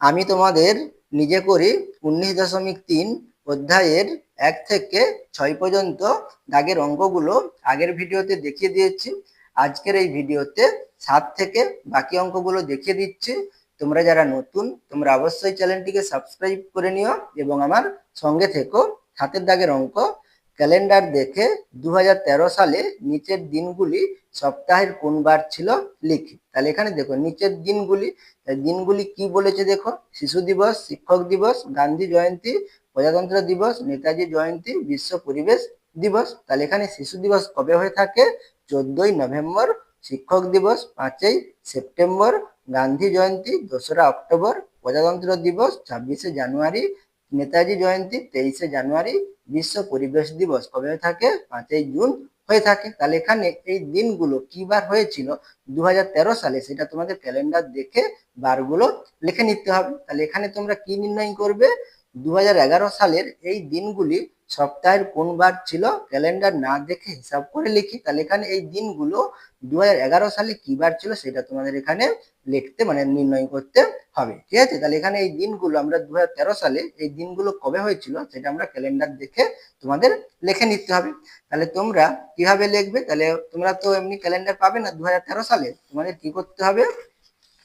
আমি তোমাদের নিজে করি 19.3 অধ্যায়ের 1 থেকে 6 পর্যন্ত দাগের অঙ্কগুলো আগের ভিডিওতে দেখিয়ে দিয়েছি। আজকের এই ভিডিওতে 7 থেকে বাকি অঙ্কগুলো দেখিয়ে দিচ্ছি। তোমরা যারা নতুন তোমরা অবশ্যই চ্যানেলটিকে সাবস্ক্রাইব করে নিও এবং আমার সঙ্গে থেকো। হাতের দাগের অঙ্ক, ক্যালেন্ডার দেখে 2013 সালে নিচের দিনগুলি সপ্তাহের কোন বার ছিল লিখি। তাহলে এখানে দেখো নিচের দিনগুলি কি বলেছে দেখো, শিশু দিবস, শিক্ষক দিবস, গান্ধী জয়ন্তী, প্রজাতন্ত্র দিবস, নেতাজি জয়ন্তী, বিশ্ব পরিবেশ দিবস। তাহলে এখানে শিশু দিবস কবে হয়ে থাকে? 14ই নভেম্বর। শিক্ষক দিবস 5ই সেপ্টেম্বর। গান্ধী জয়ন্তী 2রা অক্টোবর। প্রজাতন্ত্র দিবস 26শে জানুয়ারি। নেতাজি জয়ন্তী 23শে জানুয়ারি। বিশ্ব পরিবেশ দিবস কবে হয়ে থাকে? 5ই জুন হয়ে থাকে। তাহলে এখানে এই দিনগুলো কি বার হয়েছিল 2013 সালে, সেটা তোমাদের ক্যালেন্ডার দেখে বারগুলো লিখে নিতে হবে। তাহলে এখানে তোমরা কি নির্ণয় করবে? 2011 সালের এই দিনগুলি সপ্তাহের কোন বার ছিল, ক্যালেন্ডার না দেখে হিসাব করে লিখি। তাহলে এখানে এই দিনগুলো 2011 সালে কি বার ছিল সেটা তোমাদের এখানে লিখতে নির্ণয় করতে হবে। ঠিক আছে, তাহলে এখানে এই দিনগুলো আমরা 2013 সালে এই দিনগুলো কবে হয়েছিল সেটা আমরা ক্যালেন্ডার দেখে তোমাদের লিখে নিতে হবে। তাহলে তোমরা কিভাবে লিখবে? তাহলে তোমরা তো এমনি ক্যালেন্ডার পাবে না 2013 সালে, তোমাদের কি করতে হবে?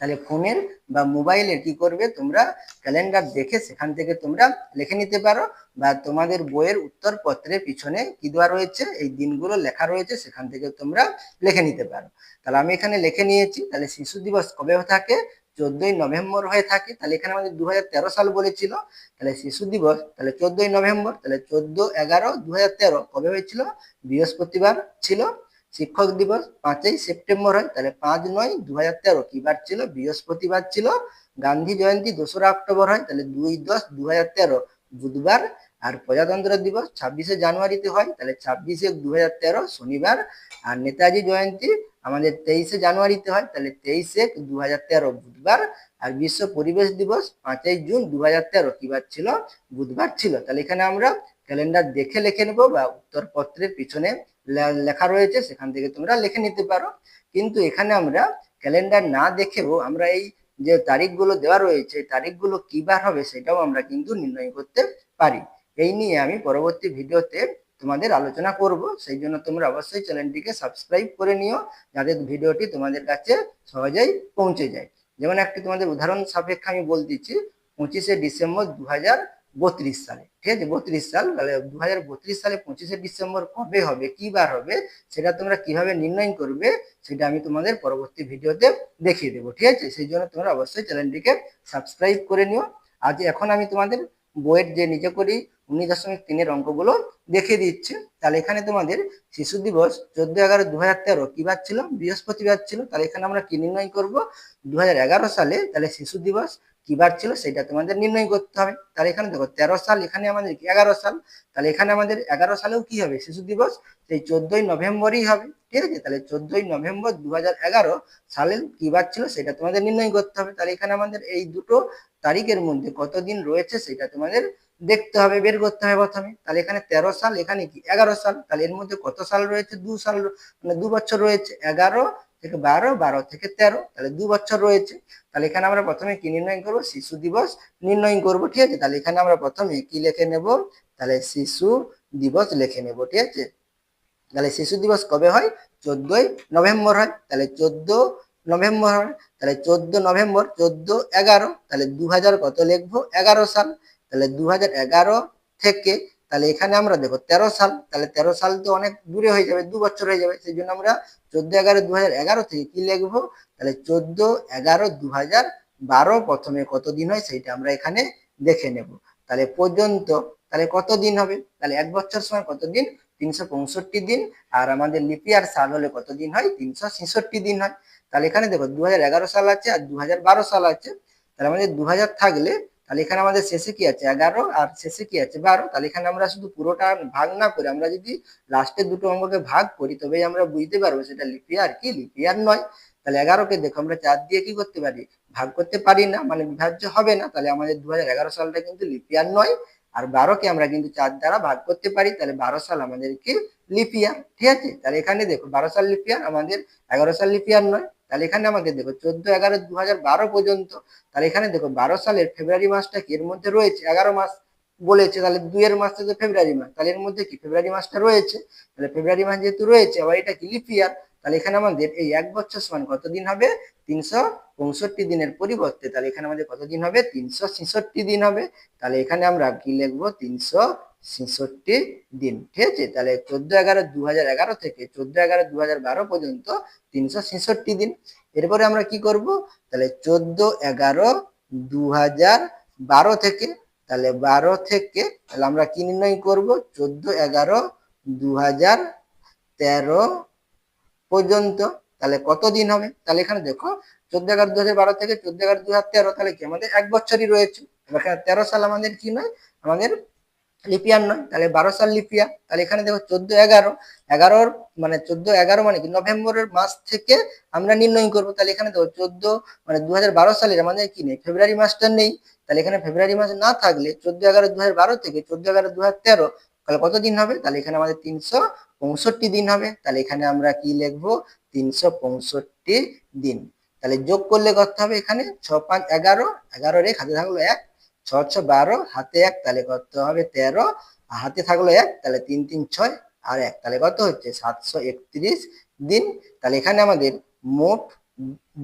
তাহলে ফোনের বা মোবাইলের কি করবে, তোমরা ক্যালেন্ডার দেখে সেখান থেকে তোমরা লিখে নিতে পারো, বা তোমাদের বইয়ের উত্তরপত্রের পিছনে কি দেওয়া রয়েছে এই দিনগুলো লেখা রয়েছে, সেখান থেকে তোমরা লিখে নিতে পারো। তাহলে আমি এখানে লিখে নিয়েছি। তাহলে শিশু দিবস কবে থাকে? 14ই নভেম্বর হয়ে থাকে। তাহলে এখানে আমাদের 2013 সাল বলেছিল, তাহলে শিশু দিবস তাহলে 14ই নভেম্বর। তাহলে 14/11/2013 কবে হয়েছিল? বৃহস্পতিবার ছিল। শিক্ষক দিবস 5ই সেপ্টেম্বর হয়। তাহলে 5/9/2013 কি বার ছিল? বৃহস্পতিবার ছিল। গান্ধী জয়ন্তী 2রা অক্টোবর হয়। তাহলে 2/10/2013 বুধবার। আর প্রজাতন্ত্র দিবস 26শে জানুয়ারিতে হয়। তাহলে 26/1/2013 শনিবার। আর নেতাজি জয়ন্তী আমাদের 23শে জানুয়ারিতে হয়। তাহলে 23/1/2013 বুধবার। আর বিশ্ব পরিবেশ দিবস 5ই জুন 2013 কি বার ছিল? বুধবার ছিল। তাহলে এখানে আমরা ক্যালেন্ডার দেখে লিখে নেব, বা উত্তরপত্রের পিছনে লেখা রয়েছে সেখান থেকে তোমরা লিখে নিতে পারো। কিন্তু এখানে আমরা ক্যালেন্ডার না দেখেও আমরা এই যে তারিখগুলো দেওয়া রয়েছে তারিখগুলো কি বার হবে সেটাও আমরা কিন্তু নির্ণয় করতে পারি। এই নিয়ে আমি পরবর্তী ভিডিওতে তোমাদের আলোচনা করব, সেই জন্য তোমরা অবশ্যই চ্যানেলটিকে সাবস্ক্রাইব করে নিও, যাতে ভিডিওটি তোমাদের কাছে সহজেই পৌঁছে যায়। যেমন একটি তোমাদের উদাহরণ সাপেক্ষে আমি বলতেছি, 25শে ডিসেম্বর 2032 সালে। ঠিক আছে, 32 সাল। তাহলে 2032 সালে 25শে ডিসেম্বর কবে হবে, কি বার হবে, সেটা তোমরা কিভাবে নির্ণয় করবে সেটা আমি তোমাদের পরবর্তী ভিডিওতে দেখিয়ে দেবো। ঠিক আছে, সেই জন্য তোমরা অবশ্যই চ্যানেলটিকে সাবস্ক্রাইব করে নিও। এখন আমি তোমাদের বইয়ের যে নিজে করি 19.3 অঙ্কগুলো দেখিয়ে দিচ্ছি। তাহলে এখানে তোমাদের শিশু দিবস 14/11/2013 কি বার ছিল? বৃহস্পতিবার ছিল। তাহলে এখানে আমরা কি নির্ণয় করব? 2011 সালে তাহলে শিশু দিবস কি বার ছিল সেটা তোমাদের নির্ণয় করতে হবে। তাহলে এখানে দেখো 13 সাল, এখানে আমাদের 11 সাল। তাহলে এখানে আমাদের 11 সালেও কি হবে? শিশু দিবস সেই 14ই নভেম্বরই হবে। ঠিক আছে, তাহলে 14ই নভেম্বর 2011 সালের কি বার ছিল সেটা তোমাদের নির্ণয় করতে হবে। তাহলে এখানে আমাদের এই দুটো তারিখের মধ্যে কতদিন রয়েছে সেটা তোমাদের দেখতে হবে, বের করতে হবে প্রথমে। তাহলে এখানে 13 সাল, এখানে কি 11 সাল। তাহলে এর মধ্যে কত সাল রয়েছে? 2 সাল, 2 বছর রয়েছে। 11 থেকে 12, 12 থেকে 13, তাহলে 2 বছর রয়েছে। তাহলে এখানে আমরা প্রথমে কি নির্ণয় করব? শিশু দিবস নির্ণয় করব। ঠিক আছে, তাহলে এখানে আমরা প্রথমে কি লিখে নেব? তাহলে শিশু দিবস লিখে নেব। ঠিক আছে, তাহলে শিশু দিবস কবে হয়? 14ই নভেম্বর হয়। তাহলে 14 নভেম্বর হয়। তাহলে 14 নভেম্বর 14/11, তাহলে 2000 কত লিখবো? 11 সাল। তাহলে 2011 থেকে তাহলে এখানে আমরা দেখো 13 সাল। তাহলে 13 সাল তো অনেক দূরে হয়ে যাবে, 2 বছর হয়ে যাবে, সেই জন্য আমরা 14/11/2011 থেকে কি লিখবো? তাহলে 14/11/2012 প্রথমে কত দিন হয় সেইটা আমরা এখানে দেখে নেব। তাহলে পর্যন্ত তাহলে কত দিন হবে? তাহলে এক বছর সময় কত দিন? 365 দিন। আর আমাদের লিপিয়ার সাল হলে কত দিন হয়? 366 দিন হয়। তাহলে এখানে দেখো 2011 সাল আছে আর 2012 সাল আছে। তাহলে আমাদের 2000 থাকলে তাহলে এখানে আমাদের শেষে কি আছে? 11, আর শেষে কি আছে? 12। তাহলে এখানে আমরা শুধু পুরোটা ভাগ না করে আমরা যদি লাস্টের দুটো অঙ্ককে ভাগ করি তবেই আমরা বুঝতে পারবো সেটা লিপিয়ার কি লিপিয়ার নয়। তাহলে 11কে দেখো আমরা 4 দিয়ে কি করতে পারি? ভাগ করতে পারি না, বিভাজ্য হবে না। তাহলে আমাদের 2011 সালটা কিন্তু লিপিয়ার নয়। আর 12কে আমরা কিন্তু 4 দ্বারা ভাগ করতে পারি। তাহলে 12 সাল আমাদের কি লিপিয়ার। ঠিক আছে, তাহলে এখানে দেখো 12 সাল লিপিয়ার, আমাদের 11 সাল লিপিয়ার নয়। তাহলে এখানে আমাকে দেখো 14/11/2012 পর্যন্ত, তাহলে এখানে দেখো 12 সালের ফেব্রুয়ারি মাসটা কি এর মধ্যে রয়েছে, 11 মাস বলেছে, তাহলে 2 এর মাসটা তো ফেব্রুয়ারি মাস, তাহলে এর মধ্যে কি ফেব্রুয়ারি মাসটা রয়েছে, তাহলে ফেব্রুয়ারি মাস যেহেতু রয়েছে, আবার এটা কি লিপ ইয়ার, তাহলে এখানে আমাদের এই 1 বছর সমান কত দিন হবে, 365 দিনের পরিবর্তে তাহলে এখানে আমাদের কত দিন হবে, 366 দিন হবে। তাহলে এখানে আমরা কি লিখবো, 366 দিন, ঠিক আছে। তাহলে 14/11/2011 থেকে 14/11/2012 পর্যন্ত 366 দিন। এরপরে আমরা কি করব, তাহলে 14/11/2012 থেকে, তাহলে 12 থেকে তাহলে আমরা কি নির্ণয় করব, 14/11/2013 পর্যন্ত, তাহলে কত দিন হবে, তাহলে এখানে দেখো 14/11/2012 থেকে 14/11/2013, তাহলে কি আমাদের 1 বছরই রয়েছে। এবার 13 সাল আমাদের কি নয়, আমাদের লিপিয়ার নয়, তাহলে 12 সাল লিপিয়ার। তাহলে এখানে দেখো 14/11 মানে 14/11 মানে কি নভেম্বরের মাস থেকে আমরা নির্ণয় করব। তাহলে এখানে দেখো 14 মানে 2012 সালের আমাদের কি নেই, ফেব্রুয়ারি মাসটা নেই, তাহলে এখানে ফেব্রুয়ারি মাস না থাকলে 14/11/2012 থেকে 14/11/2013 তাহলে কত দিন হবে, তাহলে এখানে আমাদের 365 দিন হবে। তাহলে এখানে আমরা কি লিখবো, 365 দিন। তাহলে যোগ করলে কত হবে, এখানে 6 5 11, 11 রে হাতে থাকলো 1, 6 6 12, হাতে 1, তাহলে কত হবে 13, হাতে থাকলো 1, তাহলে 3 3 6 আর 1, তাহলে কত হচ্ছে 731 দিন। তাহলে এখানে আমাদের মোট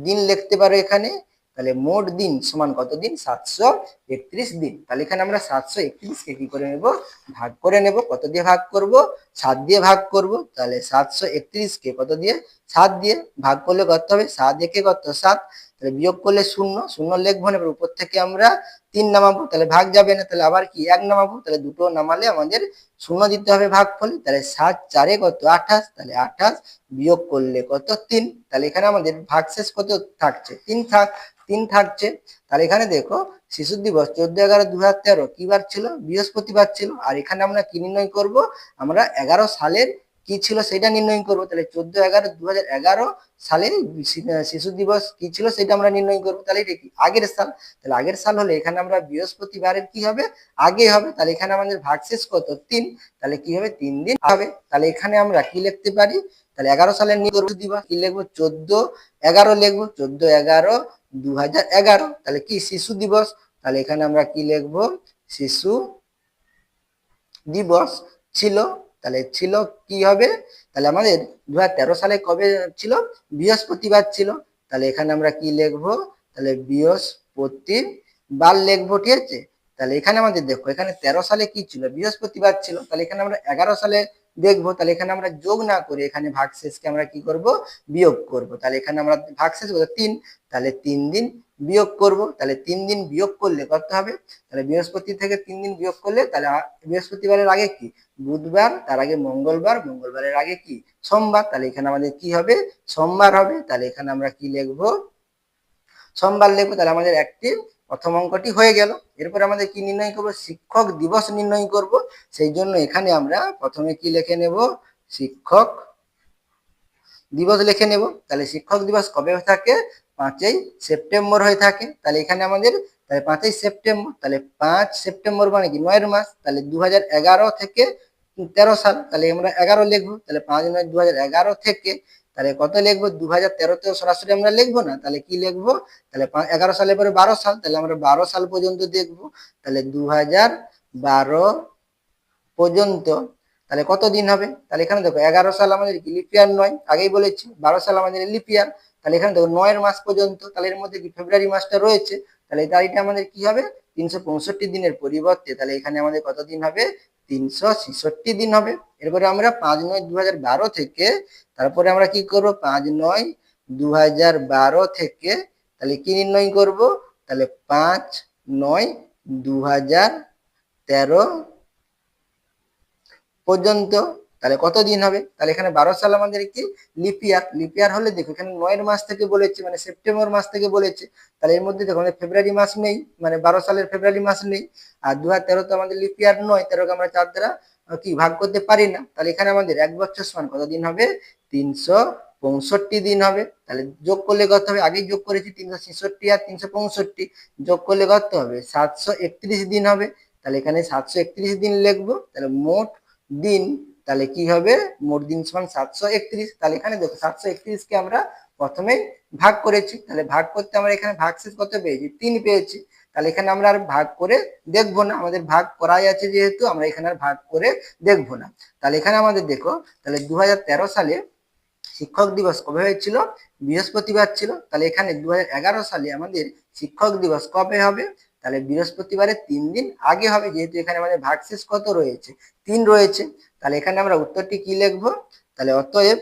দিন লিখতে পারো এখানে, তাহলে মোট দিন সমান কত দিন, 731 দিন। তাহলে এখানে আমরা 731 কে কি করে নেব, ভাগ করে নেব। কত দিয়ে ভাগ করব, 7 দিয়ে ভাগ করব। তাহলে 731 কে কত দিয়ে, 7 দিয়ে ভাগ করলে কত হবে, 7 একে কত 7, তাহলে বিয়োগ করলে 0 0 লিখবো না, উপর থেকে আমরা 3 নামাবো, তাহলে ভাগ যাবে না, তাহলে আবার কি 1 নামাবো, তাহলে দুটো নামালে আমাদের 0 দিতে হবে ভাগফলে। তাহলে 7 4 এ কত 28, তাহলে 28 বিয়োগ করলে কত 3, তাহলে এখানে আমাদের ভাগশেষ কত থাকছে, 3 থাকছে। তাহলে এখানে দেখো শিশু দিবস 14/11/2013 কি বার ছিল, বৃহস্পতিবার ছিল। আর এখানে আমরা কি নির্ণয় করব, আমরা 11 সালের কি ছিল সেটা নির্ণয় করব। তাহলে 14/11/2011 সালে শিশু দিবস কি ছিল সেটা আমরা নির্ণয় করব। তাহলে এটা কি আগের সাল, তাহলে আগের সাল হলে এখানে আমরা বৃহস্পতিবারের কি হবে, আগে হবে। তাহলে এখানে আমাদের ভাগশেষ কত 3, তাহলে কি হবে 3 দিন হবে। তাহলে এখানে আমরা কি লিখতে পারি, তাহলে 11 সালের দিবস কি লিখবো, 14/11 লিখবো, 14/11/2011, তাহলে কি শিশু দিবস। তাহলে এখানে আমরা কি লিখবো, শিশু দিবস ছিল, তাহলে ছিল কি হবে, তাহলে আমাদের 2013 সালে কবে ছিল, বৃহস্পতিবার ছিল। তাহলে এখানে আমরা কি লিখবো, তাহলে বৃহস্পতিবার লিখবো, ঠিক আছে। তাহলে এখানে আমাদের দেখো এখানে 13 সালে কি ছিল, বৃহস্পতিবার ছিল। তাহলে এখানে আমরা 11 সালে দেখবো, তাহলে এখানে আমরা যোগ না করে এখানে ভাগশেষকে আমরা কি করব, বিয়োগ করব। তাহলে এখানে আমরা ভাগশেষ কত 3, তাহলে 3 দিন বিয়োগ করব। তাহলে 3 দিন বিয়োগ করলে কত হবে, তাহলে বৃহস্পতি থেকে 3 দিন বিয়োগ করলে, তাহলে বৃহস্পতিবারের আগে কি বুধবার, তার আগে মঙ্গলবার, মঙ্গলবারের আগে কি সোমবার, তাহলে এখানে আমাদের কি হবে, সোমবার হবে। তাহলে এখানে আমরা কি লিখবো, সোমবার লিখবো। তাহলে আমাদের একটি প্রথম অঙ্কটি হয়ে গেল। এরপর আমাদের কি নির্ণয় করব, শিক্ষক দিবস নির্ণয় করব। সেই জন্য এখানে আমরা প্রথমে কি লিখে নেব, শিক্ষক দিবস লিখে নেব। তাহলে শিক্ষক দিবস কবে হয়ে থাকে, 5ই সেপ্টেম্বর হয়ে থাকে। তাহলে এখানে আমাদের তাহলে 5ই সেপ্টেম্বর, তাহলে 5 সেপ্টেম্বর মানে কি 9 মাস, তাহলে 2011 থেকে 13 সাল, তাহলে আমরা 11 লিখবো। তাহলে 5 9 2011 থেকে, তাহলে কত লিখবো, 2013 তে সরাসরি আমরা লিখবো না, তাহলে কি লিখবো, তাহলে 11 সালের পরে 12 সাল, তাহলে আমরা 12 সাল পর্যন্ত দেখবো। তাহলে 2012 পর্যন্ত, তাহলে কত দিন হবে, তাহলে এখানে দেখো 11 সাল আমাদের কি লিপিয়ার নয়, আগেই বলেছি 12 সাল আমাদের লিপিয়ার। তাহলে এখানে দেখো 9 মাস পর্যন্ত, তাহলে এর মধ্যে কি ফেব্রুয়ারি মাসটা রয়েছে, তাহলে এই তারিখটা আমাদের কি হবে, 365 দিনের পরিবর্তে তাহলে এখানে আমাদের কত দিন হবে, 366 দিন হবে। এরপরে আমরা 5 9 2012 থেকে, তারপরে আমরা কি করব, 5 9 2012 থেকে তাহলে কি নির্ণয় করব, তাহলে 5 9 2013 পর্যন্ত, তাহলে কত দিন হবে, তাহলে এখানে 12 সাল আমাদের কি লিপিয়ার, লিপিয়ার হলে দেখো এখানে 9 মাস থেকে বলেছে, মানে সেপ্টেম্বর মাস থেকে বলেছে। তাহলে এর মধ্যে দেখো আমাদের ফেব্রুয়ারি মাস নেই, মানে 12 সালের ফেব্রুয়ারি মাস নেই। আর 2013 তো আমাদের লিপিয়ার নয়, 13 কে আমরা 4 দ্বারা কি ভাগ করতে পারি না। তাহলে এখানে আমাদের 1 বছর সমান কত দিন হবে, 365 দিন হবে। তাহলে যোগ করলে কত হবে, আগেই যোগ করেছি 366 আর 365, যোগ করলে কত হবে 731 দিন হবে। তাহলে এখানে 731 দিন লিখবো। তাহলে মোট দিন, তাহলে কি হবে, মোট দিন সমান 731। তাহলে এখানে দেখো 731 কে আমরা প্রথমেই ভাগ করেছি। তাহলে ভাগ করতে আমরা এখানে ভাগশেষ কত পেয়েছি? ৩ পেয়েছি। তাহলে এখানে আমরা আর ভাগ করে দেখবো না, আমাদের ভাগ করাই আছে যেহেতু আমরা এখানে আর ভাগ করে দেখবো না। তাহলে এখানে আমাদের দেখো, তাহলে 2013 সালে শিক্ষক দিবস কবে হয়েছিল? বৃহস্পতিবার ছিল। তাহলে এখানে 2011 সালে আমাদের শিক্ষক দিবস কবে হবে? তাহলে বৃহস্পতিবারের ৩ দিন আগে হবে, যেহেতু এখানে আমাদের ভাগশেষ কত রয়েছে? ৩ রয়েছে। তাহলে এখানে আমরা উত্তরটি কি লিখবো? তাহলে অতএব,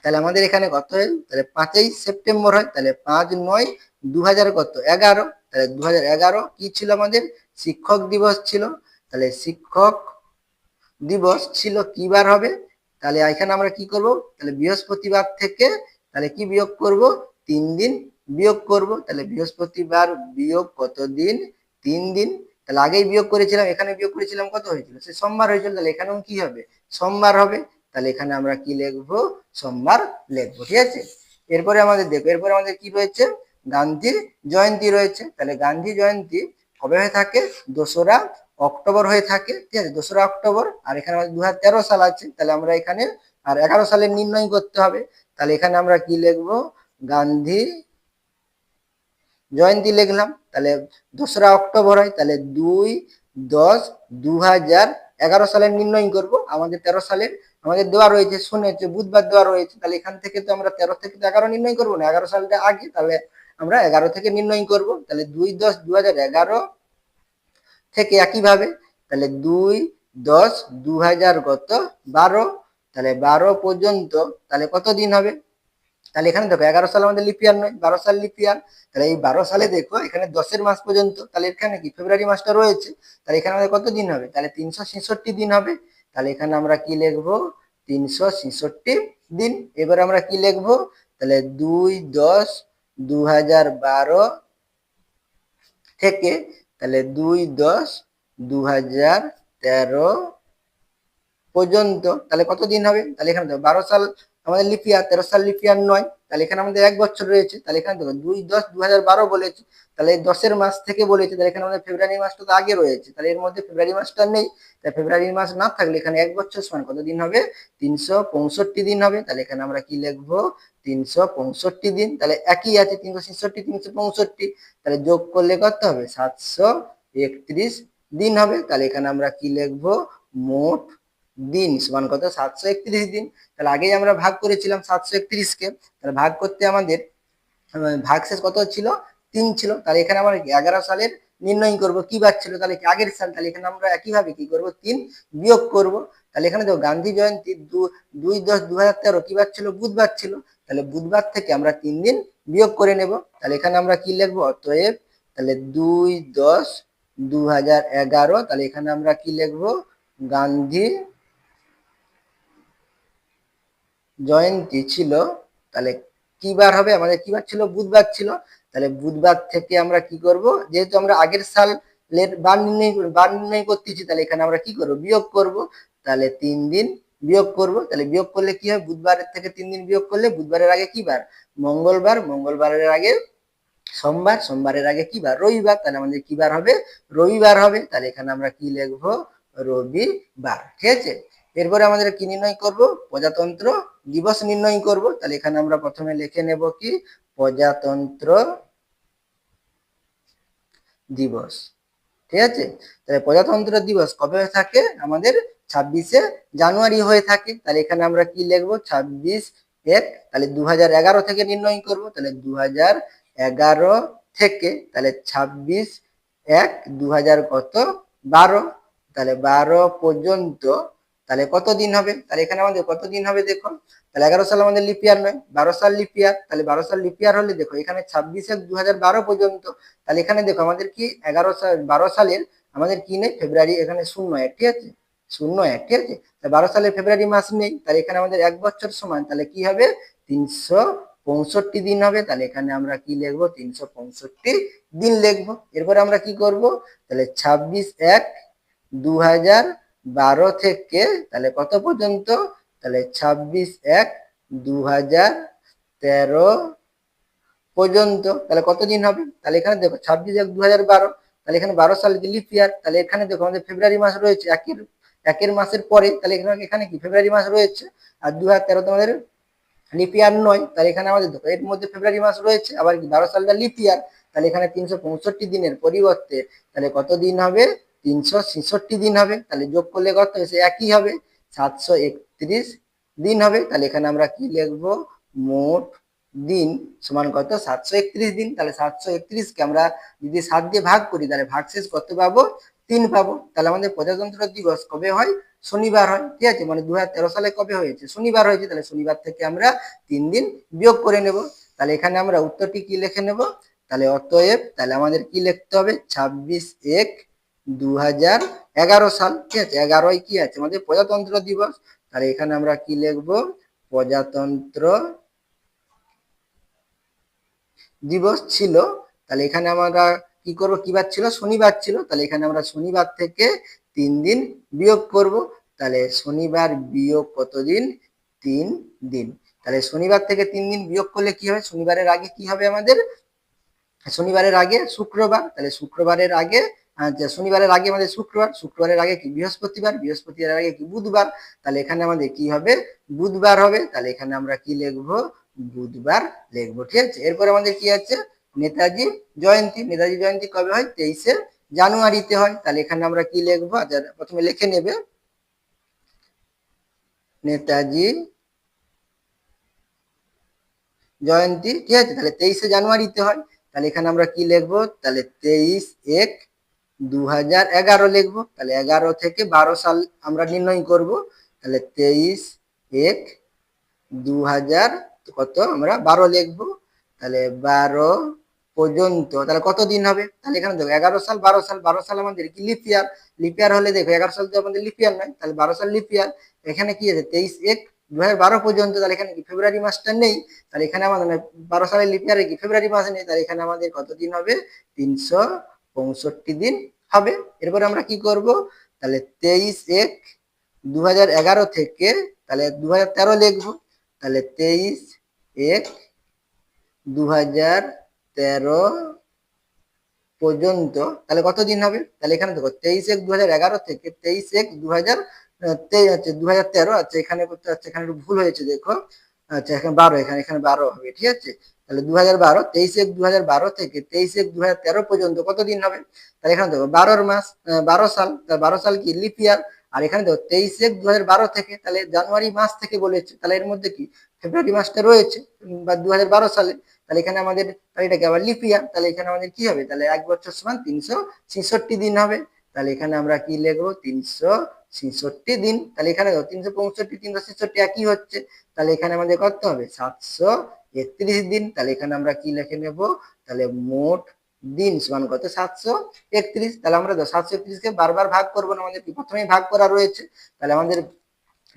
তাহলে আমাদের এখানে কত হয়? তাহলে 5ই সেপ্টেম্বর হয়। তাহলে 5/9/2000 কত? 11। তাহলে 2011 কি ছিল আমাদের? শিক্ষক দিবস ছিল। তাহলে শিক্ষক দিবস ছিল কি বার হবে? তাহলে এখানে আমরা কি করব? তাহলে বৃহস্পতিবার থেকে তাহলে কি বিয়োগ করব? 3 দিন বিয়োগ করব। তাহলে বৃহস্পতিবার বিয়োগ কত দিন? 3 দিন। তাহলে আগেই বিয়োগ করেছিলাম, এখানে বিয়োগ করেছিলাম, কত হয়েছিল? সে সোমবার হয়েছিল। তাহলে এখানেও কি হবে? সোমবার হবে। তাহলে এখানে আমরা কি লিখবো? সোমবার লিখবো। ঠিক আছে। এরপরে আমাদের দেখো, এরপরে আমাদের কি রয়েছে? গান্ধী জয়ন্তী রয়েছে। তাহলে গান্ধী জয়ন্তী কবে হয়ে থাকে? 2রা অক্টোবর হয়ে থাকে। ঠিক আছে, 2রা অক্টোবর। আর এখানে 2013 সাল আছে। তাহলে আমরা এখানে আর 11 সালের নির্ণয় করতে হবে। তাহলে এখানে আমরা কি লিখবো? গান্ধী জয়ন্তী লিখলাম। তাহলে 2রা অক্টোবর হয়। তাহলে 2/10/2011 সালের নির্ণয় করব। আমাদের 13 সালের আমাদের দেওয়া রয়েছে, শুনেছে বুধবার দেওয়া রয়েছে। তাহলে এখান থেকে তো আমরা 13 থেকে তো 11 নির্ণয় করবো না, 11 সালটা আগে। তাহলে আমরা 11 থেকে নির্ণয় করব। তাহলে 2/10/2011 থেকে একইভাবে তাহলে 2/10/2000 কত? 12। তাহলে 12 পর্যন্ত তাহলে কত দিন হবে? তাহলে এখানে দেখো 11 সাল আমাদের লিপিয়ার নয়, 12 সাল লিপিয়ার। তাহলে এই 12 সালে দেখো এখানে 10-এর মাস পর্যন্ত। তাহলে এখানে কি ফেব্রুয়ারি মাসটা রয়েছে। তাহলে এখানে আমাদের কত দিন হবে? তাহলে 366 দিন হবে। তাহলে এখানে আমরা কি লিখবো? 366 দিন। এবার আমরা কি লিখবো? তাহলে 2/10/2012 থেকে তাহলে 2/10/2013 পর্যন্ত তাহলে কত দিন হবে? তাহলে এখানে দেখো 12 সাল আমাদের লিপিয়ার, 13 সাল লিপিয়ার নয়। তাহলে এখানে আমাদের 1 বছর রয়েছে। তাহলে এখানে দেখো 2/10/2012 বলেছে। তাহলে 10-এর মাস থেকে বলেছে। তাহলে এখানে আমাদের ফেব্রুয়ারি মাসটা তো আগে রয়েছে। তাহলে এর মধ্যে ফেব্রুয়ারি মাসটা নেই। তাহলে ফেব্রুয়ারি মাস না থাকলে এখানে 1 বছর সমান কত দিন হবে? 365 দিন হবে। তাহলে এখানে আমরা কি লিখবো? 365 দিন। তাহলে একই আছে, 366 365। তাহলে যোগ করলে কত হবে? 731 দিন হবে। তাহলে এখানে আমরা কি লিখবো? মোট দিন সমান কত? 731 দিন। তাহলে আগেই আমরা ভাগ করেছিলাম 731 কে। তাহলে ভাগ করতে আমাদের ভাগশেষ কত ছিল? 3 ছিল। তাহলে এখানে আমরা 11 সালের নির্ণয় করব, কি বার ছিল? তাহলে আগের সাল। তাহলে এখানে আমরা একইভাবে কি করব? 3 বিয়োগ করব। তাহলে এখানে দেখো গান্ধী জয়ন্তী 2/10/2013 কি বার ছিল? বুধবার ছিল। তাহলে বুধবার থেকে আমরা 3 দিন বিয়োগ করে নেব। তাহলে এখানে আমরা কি লিখবো? অতএব তাহলে 2/10/2011 তাহলে এখানে আমরা কি লিখবো? গান্ধী জয়ন্তী ছিল। তাহলে কি বার হবে? আমাদের কি বার ছিল? বুধবার ছিল। তাহলে বুধবার থেকে আমরা কি করব? যেহেতু আমরা আগের সালের বার নির্ণয় করতেছি, তাহলে এখানে আমরা কি করব? বিয়োগ করব। তাহলে 3 দিন বিয়োগ করব। তাহলে বিয়োগ করলে কি হয়? বুধবারের থেকে 3 দিন বিয়োগ করলে বুধবারের আগে কি বার? মঙ্গলবার। মঙ্গলবারের আগে সোমবার। সোমবারের আগে কি বার? রবিবার। তাহলে আমাদের কি বার হবে? রবিবার হবে। তাহলে এখানে আমরা কি লিখবো? রবিবার। ঠিক আছে। এরপরে আমাদের কি নির্ণয় করব? প্রজাতন্ত্র দিবস নির্ণয় করব। তাহলে এখানে আমরা প্রথমে লিখে নেব কি? প্রজাতন্ত্র দিবস। ঠিক আছে। তাহলে প্রজাতন্ত্র দিবস কবে হয়ে থাকে? আমাদের 26শে জানুয়ারি হয়ে থাকে। তাহলে এখানে আমরা কি লিখবো? 26/1। তাহলে 2011 থেকে নির্ণয় করব। তাহলে 2011 থেকে তাহলে 26/1/2000 কত? 12। তাহলে 12 পর্যন্ত তাহলে কত দিন হবে? তাহলে এখানে আমাদের কত দিন হবে দেখো। তাহলে 11 সাল আমাদের লিপিয়ার নয়, 12 সাল লিপিয়ার। তাহলে 12 সাল লিপিয়ার হলে দেখো এখানে 26/1/2012 পর্যন্ত। তাহলে এখানে দেখো আমাদের কি 12 সালের আমাদের কি নেই? ফেব্রুয়ারি এখানে 01। ঠিক আছে, 01। ঠিক আছে। 12 সালের ফেব্রুয়ারি মাস নেই। তাহলে এখানে আমাদের 1 বছর সমান তাহলে কি হবে? 365 দিন হবে। তাহলে এখানে আমরা কি লিখবো? 365 দিন লিখবো। এরপরে আমরা কি করব? তাহলে 26/1/2012 থেকে তাহলে কত পর্যন্ত? তাহলে 26/1/2013 পর্যন্ত তাহলে কত দিন হবে? তাহলে এখানে দেখো 26/1/2012। তাহলে এখানে 12 সাল লিপ ইয়ার। তাহলে এখানে দেখো আমাদের ফেব্রুয়ারি মাস রয়েছে একের মাসের পরে। তাহলে এখানে কি ফেব্রুয়ারি মাস রয়েছে। আর 2013 তোমাদের লিপ ইয়ার নয়, তাহলে এখানে আমাদের দেখো এর মধ্যে ফেব্রুয়ারি মাস রয়েছে, আবার কি 12 সালটা লিপ ইয়ার, তাহলে এখানে 365 দিনের পরিবর্তে তাহলে কত দিন হবে, 366 দিন হবে। তাহলে যোগ করলে কত এসে একই হবে, 731 দিন হবে। তাহলে এখানে আমরা কি লিখবো, মোট দিন সমান কত, 731 দিন। তাহলে 731 কে আমরা যদি 7 দিয়ে ভাগ করি, তাহলে ভাগশেষ কত পাবো, 3 পাবো। তাহলে আমাদের প্রজাতন্ত্র দিবস কবে হয়, শনিবার হয়, ঠিক আছে, মানে 2013 সালে কবে হয়েছে, শনিবার হয়েছে। তাহলে শনিবার থেকে আমরা 3 দিন বিয়োগ করে নেব। তাহলে এখানে আমরা উত্তরটি কি লিখে নেব, তাহলে অতএব তাহলে আমাদের কি লিখতে হবে, 26/1/2011 সাল, ঠিক আছে, 11ই কি আছে আমাদের প্রজাতন্ত্র দিবস। তাহলে এখানে আমরা কি লিখবো, প্রজাতন্ত্র দিবস ছিল। তাহলে এখানে আমরা কি করব, কি বার ছিল, শনিবার ছিল। তাহলে এখানে আমরা শনিবার থেকে 3 দিন বিয়োগ করব। তাহলে শনিবার বিয়োগ কতদিন, 3 দিন। তাহলে শনিবার থেকে 3 দিন বিয়োগ করলে কি হবে, শনিবারের আগে কি হবে আমাদের, শনিবারের আগে শুক্রবার। তাহলে শুক্রবারের আগে শনিবারের আগে আমাদের শুক্রবার, শুক্রবারের আগে কি বৃহস্পতিবার, বৃহস্পতিবারের আগে কি বুধবার। তাহলে এখানে আমাদের কি হবে, বুধবার হবে। তাহলে এখানে আমরা কি লিখবো, বুধবার লিখবো, ঠিক আছে। এরপর আমাদের কি আছে, নেতাজি জয়ন্তী। নেতাজি জয়ন্তী কবে হয়, 23শে জানুয়ারিতে হয়। তাহলে এখানে আমরা কি লিখবো, প্রথমে লিখে নেবে, নেতাজি জয়ন্তী, ঠিক আছে। তাহলে 23শে জানুয়ারিতে হয়। তাহলে এখানে আমরা কি লিখবো, তাহলে 23/1/2011 লিখবো। তাহলে 11 থেকে 12 সাল আমরা নির্ণয় করব। তাহলে 23/1/2000 কত আমরা 12 লিখবো। তাহলে 12 পর্যন্ত তাহলে কত দিন হবে, তাহলে এখানে দেখো 11 সাল 12 সাল, 12 সাল আমাদের কি লিপ ইয়ার, লিপ ইয়ার হলে দেখো 11 সাল তো আমাদের লিপ ইয়ার নয়, তাহলে 12 সাল লিপ ইয়ার। এখানে কি আছে, 23/1/2012 পর্যন্ত। তাহলে এখানে কি ফেব্রুয়ারি মাসটা নেই, তাহলে এখানে আমাদের 12 সালের লিপ ইয়ারে কি ফেব্রুয়ারি মাস নেই। তাহলে এখানে আমাদের কত দিন হবে, 365 দিন হবে। এরপরে আমরা কি করব, তাহলে 23/1/2011 থেকে তাহলে 2013 লিখবো। তাহলে 23/1/2013 পর্যন্ত তাহলে কত দিন হবে, তাহলে এখানে দেখো 23/1/2011 থেকে 23/1/2013, আচ্ছা এখানে করতে, আচ্ছা এখানে একটু ভুল হয়েছে দেখো, আচ্ছা এখানে 12, এখানে 12 হবে, ঠিক আছে। তাহলে 2012, 23/1/2012 থেকে 23/1/2013 পর্যন্ত কত দিন হবে, তাহলে এখানে দেখো 12 মাস, 12 সাল, তাহলে 12 সাল কি লিপ ইয়ার। আর এখানে দেখো 23/1/2012 থেকে, তাহলে জানুয়ারি মাস থেকে বলেছে, তাহলে এর মধ্যে কি ফেব্রুয়ারি মাসটা রয়েছে বা 2012 সালে। তাহলে এখানে আমাদের, তাহলে এটাকে আবার লিপ ইয়ার, তাহলে এখানে আমাদের কি হবে, তাহলে 1 বছর সমান 366 দিন হবে। তাহলে এখানে আমরা কি লিখবো, 366 দিন। তাহলে এখানে 365 366 একই হচ্ছে। তাহলে এখানে আমাদের কত হবে, 731 দিন। তাহলে এখানে আমরা কি লিখে নেব, তাহলে মোট দিন সমান কত, 731। তাহলে আমরা 731 কে বারবার ভাগ করবো না, আমাদের প্রথমেই ভাগ করা রয়েছে। তাহলে আমাদের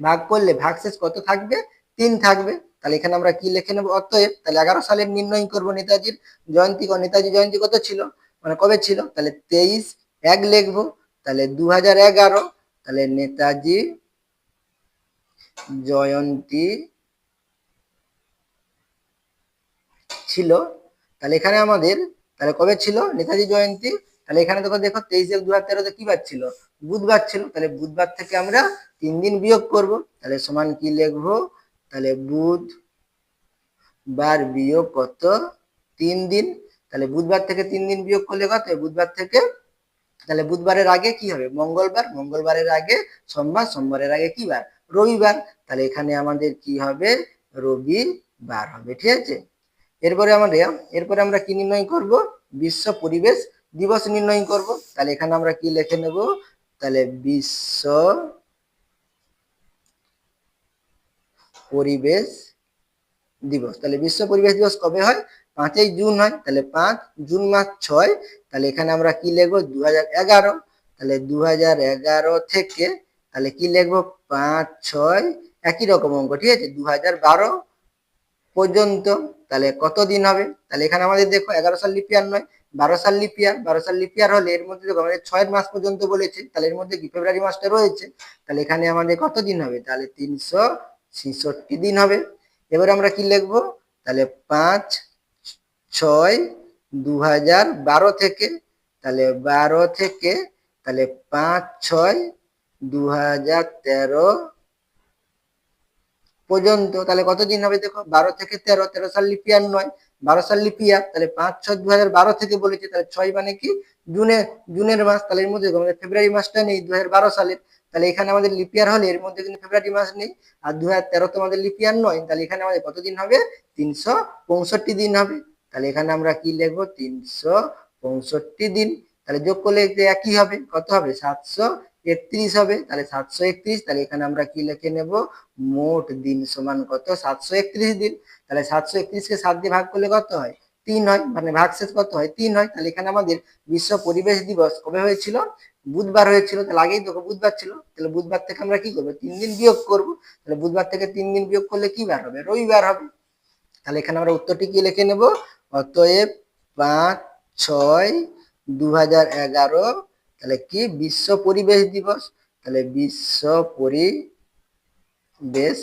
ভাগ করলে ভাগশেষ কত থাকবে, 3 থাকবে। তাহলে এখানে আমরা কি লিখে নেব, অতএব তাহলে 11 সালের নির্ণয় করব নেতাজির জয়ন্তী, নেতাজি জয়ন্তী কত ছিল, মানে কবে ছিল, তাহলে 23/1 লিখবো। তাহলে 2011, তাহলে নেতাজি জয়ন্তী ছিল। তাহলে এখানে আমাদের তাহলে কবে ছিল নেতাজি জয়ন্তী, তাহলে এখানে দেখো 23/1/2013 কি বার ছিল, বুধবার ছিল। তাহলে বুধবার থেকে আমরা 3 দিন বিয়োগ করব। তাহলে সমান কি লিখবো, তাহলে বুধবার বিয়োগ কত, 3 দিন। তাহলে বুধবার থেকে 3 দিন বিয়োগ করলে কত, বুধবার থেকে, তাহলে বুধবারের আগে কি হবে, মঙ্গলবার, মঙ্গলবারের আগে সোমবার, সোমবারের আগে কি বার, রবিবার। তাহলে এখানে আমাদের কি হবে, রবিবার হবে, ঠিক আছে। এরপরে আমরা কি নির্ণয় করব, বিশ্ব পরিবেশ দিবস নির্ণয় করব। তাহলে এখানে আমরা কি লিখে নেব, তাহলে বিশ্ব পরিবেশ দিবস। তাহলে বিশ্ব পরিবেশ দিবস কবে হয়, 5ই জুন হয়। তাহলে 5 জুন মাস 6, তাহলে এখানে আমরা কি লিখবো, 2011। তাহলে 2011 থেকে তাহলে কি লিখবো, 5 6 একই রকম অঙ্ক, ঠিক আছে, 2012 পর্যন্ত। তাহলে কত দিন হবে, তাহলে এখানে আমাদের দেখো 11 সাল লিপ ইয়ার নয়, 12 সাল লিপ ইয়ার। 12 সাল লিপ ইয়ার হলে এর মধ্যে দেখো আমাদের 6 মাস পর্যন্ত বলেছে, তাহলে এর মধ্যে কি ফেব্রুয়ারি মাসটা রয়েছে। তাহলে এখানে আমাদের কত দিন হবে, তাহলে 366 দিন হবে। এবার আমরা কি লিখবো, তাহলে 5/6/2012 থেকে, তাহলে 12 থেকে, তাহলে 5/6/2013 পর্যন্ত, তাহলে কতদিন হবে দেখো, 12 থেকে 13, 13 সাল লিপিয়ার নয়, 12 সাল লিপিয়ার, তাহলে 5/6/2012 থেকে বলেছে, তাহলে 6 মানে কি জুনে, জুনের মাস, তাহলে এর মধ্যে আমাদের ফেব্রুয়ারি মাসটা নেই 2012 সালের, তাহলে এখানে আমাদের লিপিয়ার হলে এর মধ্যে কিন্তু ফেব্রুয়ারি মাস নেই, আর 2013 তো আমাদের লিপিয়ার নয়, তাহলে এখানে আমাদের কতদিন হবে, 365 দিন হবে, তাহলে এখানে আমরা কি লিখবো, 365 দিন, তাহলে যোগ করলে একই হবে, কত হবে, 731 হবে, তাহলে 731, তাহলে এখানে আমরা কি লিখে নেব, মোট দিন সমান কত, 731 দিন, তাহলে 731 কে 7 দিয়ে ভাগ করলে কত হয়, 3 হয়, মানে ভাগশেষ কত হয়, 3 হয়, তাহলে এখানে আমাদের বিশ্ব পরিবেশ দিবস কবে হয়েছিল, বুধবার হয়েছিল, তাহলে আগেই দেখো বুধবার ছিল, তাহলে বুধবার থেকে আমরা কি করবো, 3 দিন বিয়োগ করবো, তাহলে বুধবার থেকে 3 দিন বিয়োগ করলে কি বার হবে, রবিবার হবে, তাহলে এখানে আমরা উত্তরটি কি লিখে নেব, অতএব 5/6/2011, তাহলে কি বিশ্ব পরিবেশ দিবস, তাহলে বিশ্ব পরিবেশ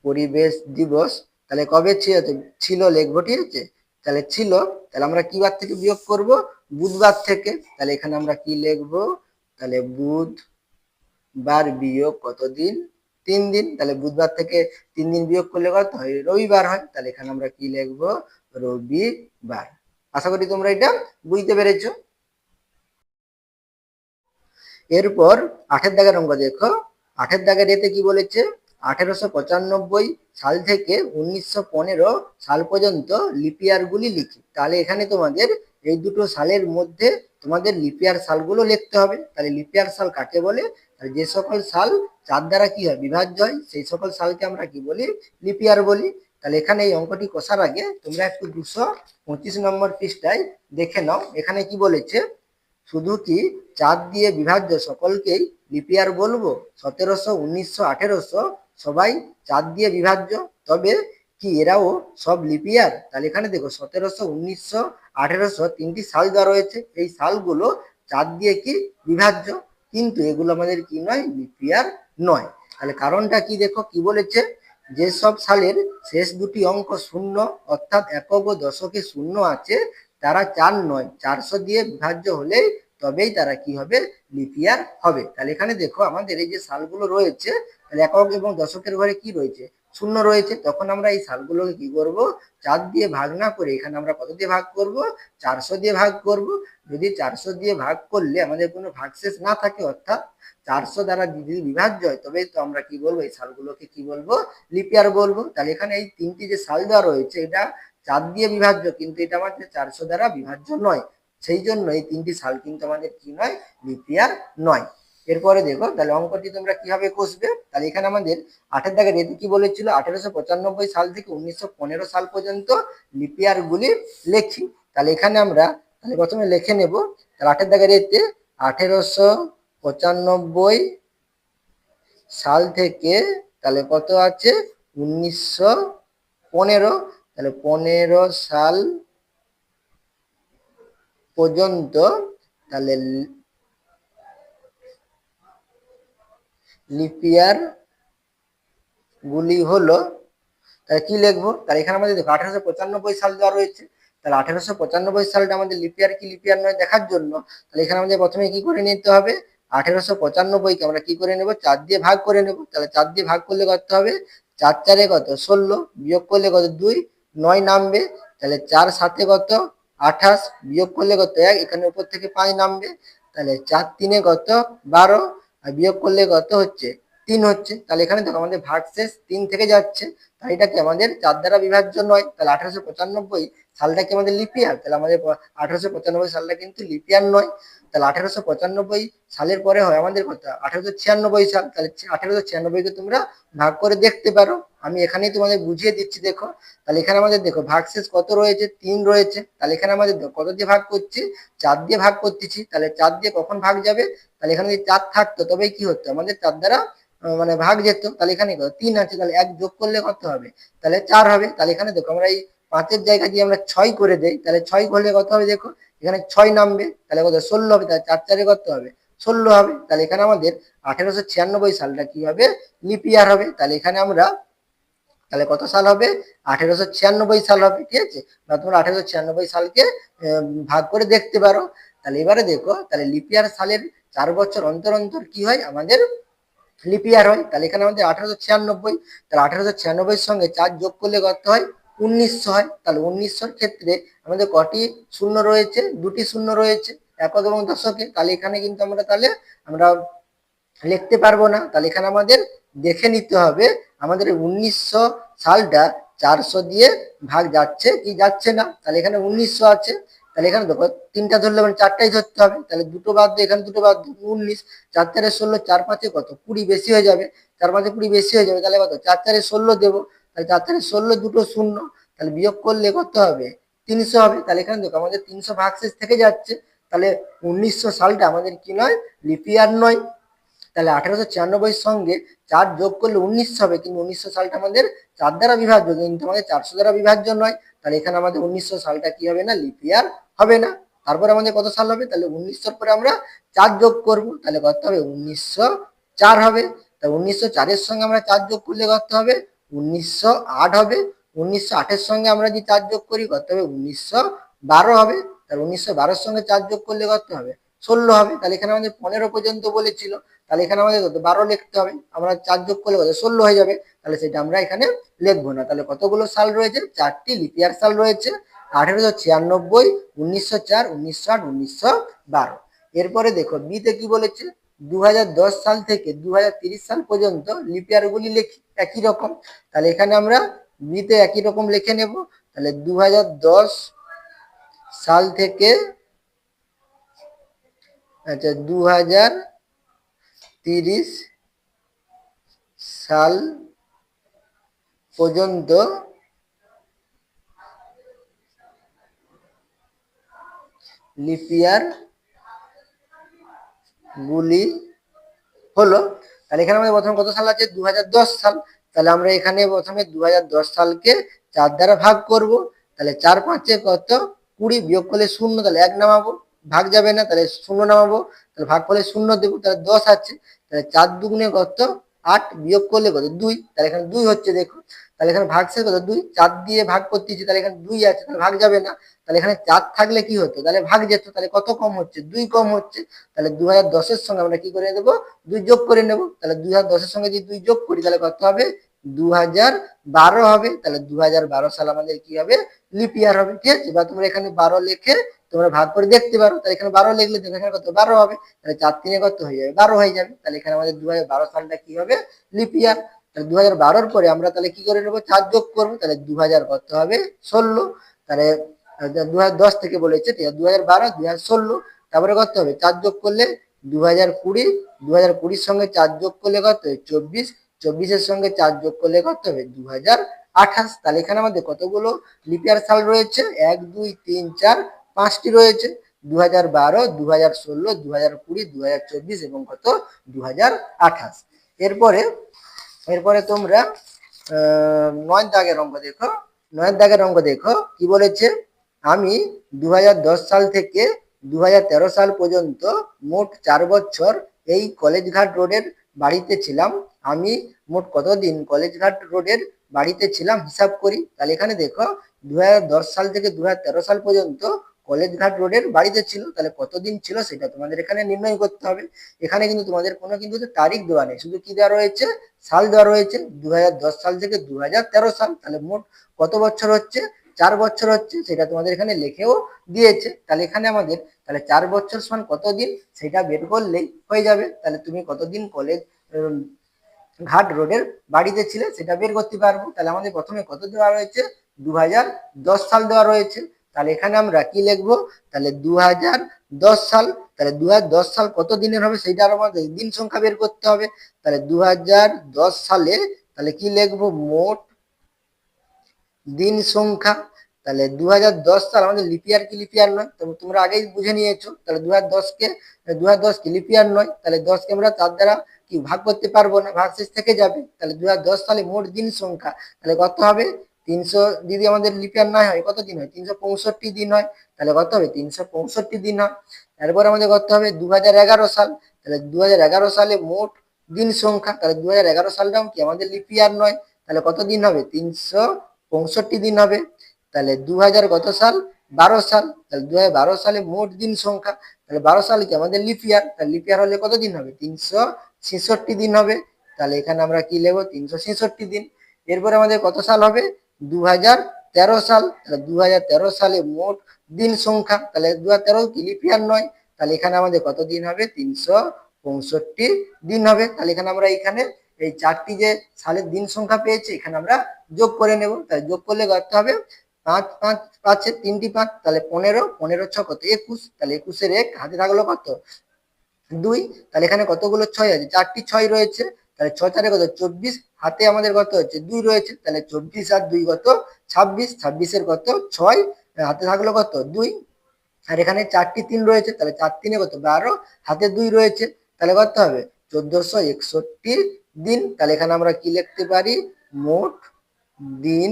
পরিবেশ দিবস, তাহলে কবে ছিল লিখবো, ঠিক আছে, তাহলে ছিল, তাহলে আমরা কি বার থেকে বিয়োগ করব, বুধবার থেকে, তাহলে এখানে আমরা কি লিখবো, তাহলে বুধবার বিয়োগ কতদিন, 3 দিন, তাহলে বুধবার থেকে 3 দিন বিয়োগ করলে কত হয়, রবিবার হয়, তাহলে এখানে আমরা কি লিখবো, রবিবার। আশা করি তোমরা এটা বুঝতে পেরেছো। এরপর 8 দাগের অঙ্ক দেখো, 8 দাগের এতে কি বলেছে, 1895 সাল থেকে 1915 সাল পর্যন্ত লিপিয়ার গুলি লিখি, তাহলে এখানে তোমাদের এই দুটো সালের মধ্যে তোমাদের লিপিয়ার সালগুলো লিখতে হবে, তাহলে লিপিয়ার সাল কাকে বলে, তাহলে যে সকল সাল 4 দ্বারা কি হয়, বিভাজ্য হয়, সেই সকল সালকে আমরা কি বলি, লিপিয়ার বলি, তাহলে এখানে এই অঙ্কটি কষার আগে তোমরা একটু 225 নম্বর পৃষ্ঠায় দেখে নাও, এখানে কি বলেছে, শুধু কি 4 দিয়ে বিভাজ্য সকলকেই লিপিয়ার বলবো, 1700, 1900, 1800 সবাই 4 দিয়ে বিভাজ্য, তবে কি এরাও সব লিপিয়ার, তাহলে এখানে দেখো 1700, 1900, 1800 তিনটি সাল দেওয়া রয়েছে, এই সালগুলো 4 দিয়ে কি বিভাজ্য, কিন্তু এগুলো আমাদের কি নয়, লিপিয়ার নয়, তাহলে কারণটা কি দেখো, কি বলেছে, যেসব সালের শেষ দুটি অঙ্ক শূন্য, অর্থাৎ একক ও দশকে শূন্য আছে, তারা 4 নয় 400 দিয়ে বিভাজ্য হলে তবেই তারা কি হবে, লিপিয়ার হবে, তাহলে এখানে দেখো আমাদের এই যে সালগুলো রয়েছে, তাহলে একক এবং দশকের ঘরে কি রয়েছে, শূন্য রয়েছে, তখন আমরা এই সালগুলোকে কি করব, 4 দিয়ে ভাগ না করে এখানে আমরা কত দিয়ে ভাগ করব, 400 দিয়ে ভাগ করব, যদি 400 দিয়ে ভাগ করলে আমাদের কোনো ভাগশেষ না থাকে, অর্থাৎ 400 দ্বারা যদি বিভাজ্য হয়, তবে তো আমরা কি বলবো, এই সালগুলোকে কি বলবো, লিপিয়ার বলবো, তাহলে এখানে এই তিনটি যে সাল দেওয়া রয়েছে, এটা 4 দিয়ে বিভাজ্য, কিন্তু এটা আমাদের 400 দ্বারা বিভাজ্য নয়, সেই জন্য এই তিনটি সাল কিন্তু আমাদের কি নয়, লিপিয়ার নয়। এরপরে দেখো, তাহলে অঙ্কটি তোমরা কিভাবে কষবে, তাহলে এখানে আমাদের 8 দাগের এতে কি বলেছিল, 1895 সাল থেকে 1915 সাল পর্যন্ত লিপিয়ার গুলি লেখি, তাহলে এখানে আমরা তাহলে প্রথমে লিখে নেব, তাহলে 8 দাগের এতে 1895 সাল থেকে, তাহলে কত আছে, 1915, তাহলে 15 সাল পর্যন্ত, তাহলে লিপিয়ার গুলি হলো, তাহলে কি লিখবো, তাহলে এখানে আমাদের দেখো 1895 সাল দেওয়া রয়েছে, তাহলে 1895 সালটা আমাদের লিপিয়ার কি লিপিয়ার নয় দেখার জন্য, তাহলে এখানে আমাদের প্রথমে কি করে নিতে হবে, 1895 কে আমরা কি করে নেব, 4 দিয়ে ভাগ করে নেব, তাহলে 4 দিয়ে ভাগ করলে কত হবে, 4 4 কত, 16, বিয়োগ করলে কত, 2, 9 নামবে, তাহলে 4 7 কত, 28, বিয়োগ করলে কত, 1, এখানে উপর থেকে 5 নামবে, তাহলে 4 3 কত, 12, আর বিয়োগ করলে কত হচ্ছে, 3 হচ্ছে, তাহলে এখানে দেখো আমাদের ভাগশেষ 3 থেকে যাচ্ছে, তাই এটা কি আমাদের 4 দ্বারা বিভাজ্য নয়, তাহলে 1895 সালটা কি আমাদের লিপিয়ার, তাহলে আমাদের 1895 সালটা কিন্তু লিপিয়ার নয়, তাহলে 1895 সালের পরে হয় আমাদের কত, 1896 সাল, তাহলে 1896 কে তোমরা ভাগ করে দেখতে পারো, আমি এখানেই তোমাদের বুঝিয়ে দিচ্ছি, দেখো, তাহলে এখানে আমাদের দেখো ভাগশেষ কত রয়েছে, 3 রয়েছে, তাহলে এখানে আমাদের কত দিয়ে ভাগ করছি, 4 দিয়ে ভাগ করতেছি, তাহলে 4 দিয়ে কখন ভাগ যাবে, তাহলে এখানে যদি 4 থাকতো তবেই কি হতো, আমাদের 4 দ্বারা মানে ভাগ যেত, তাহলে এখানে 3 আছে, তাহলে 1 যোগ করলে কত হবে, তাহলে 4 হবে, তাহলে এখানে দেখো আমরা এই 5-এর জায়গা দিয়ে আমরা 6 করে দেই, তাহলে 6 করলে কত হবে, দেখো এখানে 6 নামবে, তাহলে কত, 16 হবে, তাহলে 4 4 কত হবে, 16 হবে, তাহলে এখানে আমাদের 1896 সালটা কি হবে, লিপিয়ার হবে, তাহলে এখানে আমরা তাহলে কত সাল হবে, 1896 সাল হবে, ঠিক আছে, বা তোমরা 1896 সালকে ভাগ করে দেখতে পারো, তাহলে এবারে দেখো, তাহলে লিপিয়ার সালের 4 বছর অন্তর অন্তর কি হয় আমাদের লিপিয়ার হয়। তাহলে এখানে আমাদের 1896, তাহলে 1896 সঙ্গে 4 যোগ করলে কত হয়? 1900 হয়। তাহলে 1900-র ক্ষেত্রে আমাদের কটি শূন্য রয়েছে? দুটি শূন্য রয়েছে একক এবং দশকে। তাহলে এখানে কিন্তু আমরা লিখতে পারবো না। তাহলে এখানে আমাদের দেখে নিতে হবে আমাদের 1900 সালটা 400 দিয়ে ভাগ যাচ্ছে কি যাচ্ছে না। তাহলে এখানে 1900 আছে, তাহলে এখানে দেখো তিনটা ধরলে মানে চারটাই ধরতে হবে। তাহলে দুটো বাদ দিয়ে এখানে দুটো বাদ দিয়ে 19, 4 4 16, 4 5 কত 20 বেশি হয়ে যাবে, 4 5 20 বেশি হয়ে যাবে। তাহলে কত 4 4 16 দেবো, তাহলে 4 4 16 দুটো শূন্য, তাহলে বিয়োগ করলে কত হবে? 300 হবে। তাহলে এখানে দেখো আমাদের 300 ভাগশেষ থেকে যাচ্ছে। তাহলে 1900 সালটা আমাদের কি নয়? লিপিয়ার নয়। তাহলে 1896 সঙ্গে 4 যোগ করলে 1900 হবে, কিন্তু 1900 সালটা আমাদের 4 দ্বারা বিভাজ্য, কিন্তু আমাদের 400 দ্বারা বিভাজ্য নয়। তাহলে এখানে আমাদের 1900 সালটা কি হবে না? লিপিয়ার হবে না। তারপরে আমাদের কত সাল হবে? তাহলে 1900-র পরে আমরা 4 যোগ করব, তাহলে কত হবে? 1904 হবে। তাহলে 1904-এর সঙ্গে আমরা 4 যোগ করলে কত হবে? 1908 হবে। 1908-এর সঙ্গে আমরা যদি 4 যোগ করি কত হবে? 1912 হবে। তাহলে 1912-এর সঙ্গে 4 যোগ করলে কত হবে? 16 হবে। তাহলে এখানে আমাদের 15 পর্যন্ত বলেছিল, তাহলে এখানে আমাদের কত? 12 লিখতে হবে। আমরা 4 যোগ করলে কত? 16 হয়ে যাবে। তাহলে সেটা আমরা এখানে লিখবো না। তাহলে কতগুলো সাল রয়েছে? 4টি লিপিয়ার সাল রয়েছে: 1896, 1904, 1908, 1912। এরপরে দেখো বিতে কি বলেছে? 2010 সাল থেকে 2030 সাল পর্যন্ত লিপিয়ার গুলি লিখি একই রকম। তাহলে এখানে আমরা বিতে একই রকম লিখে নেব। তাহলে 2010 সাল থেকে, আচ্ছা, 2030 সাল পর্যন্ত লিপিয়ার গুলি হলো। তাহলে এখানে আমাদের প্রথমে কত সাল আছে? 2010 সাল। তাহলে আমরা এখানে প্রথমে 2010 সালকে 4 দ্বারা ভাগ করব। তাহলে 4 5 কত? 20, বিয়োগ করলে শূন্য, তাহলে 1 নামাবো, ভাগ যাবে না, তাহলে শূন্য নামাবো, তাহলে ভাগ করলে শূন্য দেবো, তাহলে 10 আছে। তাহলে 4 দুগুণে কত? 8, বিয়োগ করলে কত? 2, তাহলে এখানে 2 হচ্ছে দেখো। তাহলে এখানে ভাগশেষ কত? 2, 4 দিয়ে ভাগ করতেছি, তাহলে এখানে 2 আছে, তাহলে ভাগ যাবে না। তাহলে এখানে 4 থাকলে কি হতো? তাহলে ভাগ যেত। তাহলে কত কম হচ্ছে? 2 কম হচ্ছে। তাহলে 2010-এর সঙ্গে আমরা কি করে দেবো? 2 যোগ করে নেব। তাহলে 2010-এর সঙ্গে যদি 2 যোগ করি তাহলে কত হবে? 2012 হবে। তাহলে 2012 সাল আমাদের কি হবে? লিপিয়ার হবে। ঠিক আছে, বা তোমরা এখানে 12 লিখে তোমরা ভাগ করে দেখতে পারো। তাহলে এখানে 12 লিখলে দেখো এখানে কত? 12 হবে। তাহলে 4 3 কত হয়ে যাবে? 12 হয়ে যাবে। তাহলে এখানে আমাদের 2012 সালটা কি হবে? লিপিয়ার। তাহলে 2012-র পরে আমরা তাহলে কি করে নেবো? 4 যোগ করবো। তাহলে 2000 কত হবে? 16। তাহলে 2010 থেকে বলেছে, 2012, 2016, তারপরে কত হবে? 4 যোগ করলে 2020, 2020-র সঙ্গে 4 যোগ করলে কত হবে? 24, 24-এর সঙ্গে 4 যোগ করলে কত হবে? 2028। তাহলে এখানে আমাদের কতগুলো লিপিয়ার সাল রয়েছে? 1 2 3 4 5টি রয়েছে: 2012, 2016, 2020, 2024 এবং কত? 2028। এরপরে এরপরে তোমরা 9 দাগের অঙ্ক দেখো। 9 দাগের অঙ্ক দেখো কি বলেছে? আমি 2010 সাল থেকে 2013 সাল পর্যন্ত মোট 4 বছর এই কলেজঘাট রোডের বাড়িতে ছিলাম। আমি মোট কতদিন কলেজঘাট রোডের বাড়িতে ছিলাম হিসাব করি। তাহলে এখানে দেখো 2010 সাল থেকে 2013 সাল পর্যন্ত কলেজঘাট রোডের বাড়িতে ছিল। তাহলে কতদিন ছিল সেটা তোমাদের এখানে নির্ণয় করতে হবে। এখানে কিন্তু তোমাদের কোনো কিন্তু তারিখ দেওয়া নেই, শুধু কি দেওয়া রয়েছে? সাল দেওয়া রয়েছে। 2010 সাল থেকে 2013 সাল। তাহলে মোট কত বছর হচ্ছে? 4 বছর হচ্ছে, সেটা তোমাদের এখানে লিখেও দিয়েছে। তাহলে এখানে আমাদের তাহলে 4 বছর সমান কতদিন সেটা বের করলেই হয়ে যাবে। তাহলে তুমি কতদিন কলেজ ঘাট রোডের বাড়িতে ছিলে সেটা বের করতে পারবো। তাহলে আমাদের প্রথমে কত দেওয়া রয়েছে? 2010 সাল দেওয়া রয়েছে। তাহলে এখানে আমরা কি লিখবো? তাহলে 2010 সাল। তাহলে 2010 সাল কত দিনের হবে সেইটা আমাদের দিন সংখ্যা বের করতে হবে। তাহলে 2010 সালে তাহলে কি লিখবো? মোট দিন সংখ্যা। তাহলে 2010 সাল আমাদের লিপিয়ার কি লিপিয়ার নয়? তোমরা আগেই বুঝে নিয়েছো। তাহলে 2010 কি লিপিয়ার নয়। তাহলে 10 কে আমরা 4 দ্বারা কি ভাগ করতে পারবো না, ভাগশেষ থেকে যাবে। তাহলে 2010 সালে মোট দিন সংখ্যা তাহলে কত হবে? 300 যদি আমাদের লিপিয়ার না হয় কত দিন হয়? 365 দিন হয়। তাহলে কত হবে? 365 দিন হয়। তারপর আমাদের কত হবে? 2011 সাল। তাহলে 2011 সালে মোট দিন সংখ্যা। তাহলে 2011 সালটাও কি আমাদের লিপিয়ার নয়। তাহলে কত দিন হবে? 365 দিন হবে। তাহলে 2000 কত সাল? 12 সাল। তাহলে 2012 সালে মোট দিন সংখ্যা। তাহলে 12 সাল কি আমাদের লিপিয়ার। তাহলে লিপিয়ার হলে কত দিন হবে? 366 দিন হবে। তাহলে এখানে আমরা কি লিখবো 366 দিন। এরপর আমাদের কত সাল হবে 2013 সাল। তাহলে 2013 সালে মোট দিন সংখ্যা, তাহলে 2013 কি লিপ ইয়ার নয়, তাহলে এখানে আমাদের কত দিন হবে 365 দিন হবে। তাহলে এখানে আমরা এখানে এই চারটি যে সালের দিন সংখ্যা পেয়েছি এখানে আমরা যোগ করে নেব। তাহলে যোগ করলে কত হবে 5 5 5 তিনটি 5, তাহলে 15, 15 ছ কত 21, তাহলে 21 1 হাতে থাকলো কত 2। তাহলে এখানে কতগুলো 6 আছে, চারটি 6 রয়েছে। তাহলে 6 4 কত 24, হাতে আমাদের কত হচ্ছে 2 রয়েছে। তাহলে 24 আর 2 কত 26, 26 এর কত 6, হাতে থাকলো কত 2। আর এখানে চারটি 3 রয়েছে, তাহলে 4 3 কত 12, হাতে 2 রয়েছে। তাহলে কত হবে 1461 দিন। তাহলে এখানে আমরা কি লিখতে পারি মোট দিন